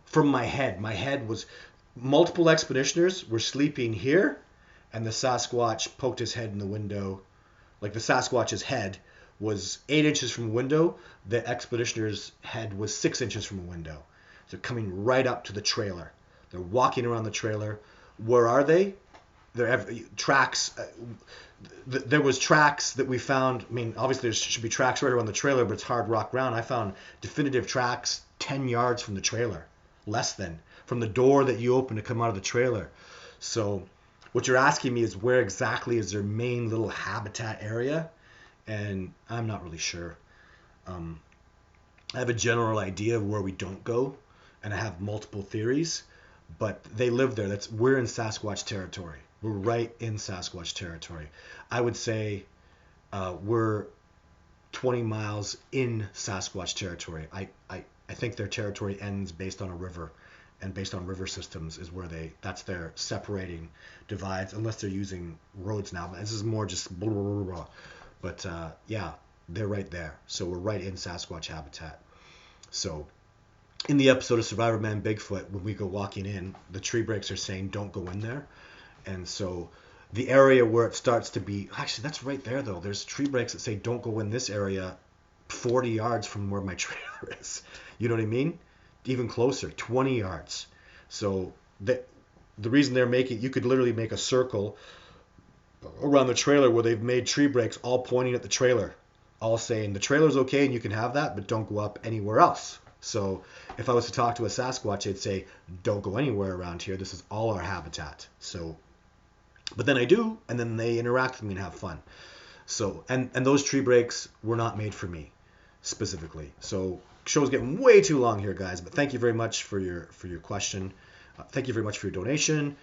From my head was, multiple expeditioners were sleeping here, and the Sasquatch poked his head in the window, like the Sasquatch's head was 8 inches from a window. The expeditioner's head was 6 inches from a window. They're coming right up to the trailer. They're walking around the trailer. Where are they? Tracks. There was tracks that we found. I mean, obviously there should be tracks right around the trailer, but it's hard rock ground. I found definitive tracks 10 yards from the trailer, less than, from the door that you open to come out of the trailer. So what you're asking me is where exactly is their main little habitat area? And I'm not really sure. I have a general idea of where we don't go, and I have multiple theories, but they live there. We're in Sasquatch territory. We're right in Sasquatch territory. I would say we're 20 miles in Sasquatch territory. I think their territory ends based on a river, and based on river systems is where that's their separating divides, unless they're using roads now. But this is more just blah, blah, blah, blah. But yeah, they're right there. So we're right in Sasquatch habitat. So in the episode of Survivor Man Bigfoot, when we go walking in, the tree breaks are saying don't go in there. And so the area where it starts to be, actually that's right there though. There's tree breaks that say don't go in this area 40 yards from where my trailer is. You know what I mean? Even closer, 20 yards. So the reason they're making, you could literally make a circle around the trailer where they've made tree breaks all pointing at the trailer, all saying the trailer's okay and you can have that, but don't go up anywhere else. So if I was to talk to a Sasquatch, they'd say, don't go anywhere around here. This is all our habitat. So, but then I do, and then they interact with me and have fun. So, and those tree breaks were not made for me specifically. So show's getting way too long here, guys, but thank you very much for your question. Thank you very much for your donation.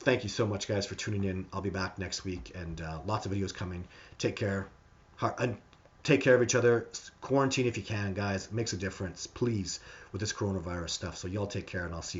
Thank you so much, guys, for tuning in. I'll be back next week, and lots of videos coming. Take care. Take care of each other. Quarantine if you can, guys. It makes a difference, please, with this coronavirus stuff. So y'all take care, and I'll see you.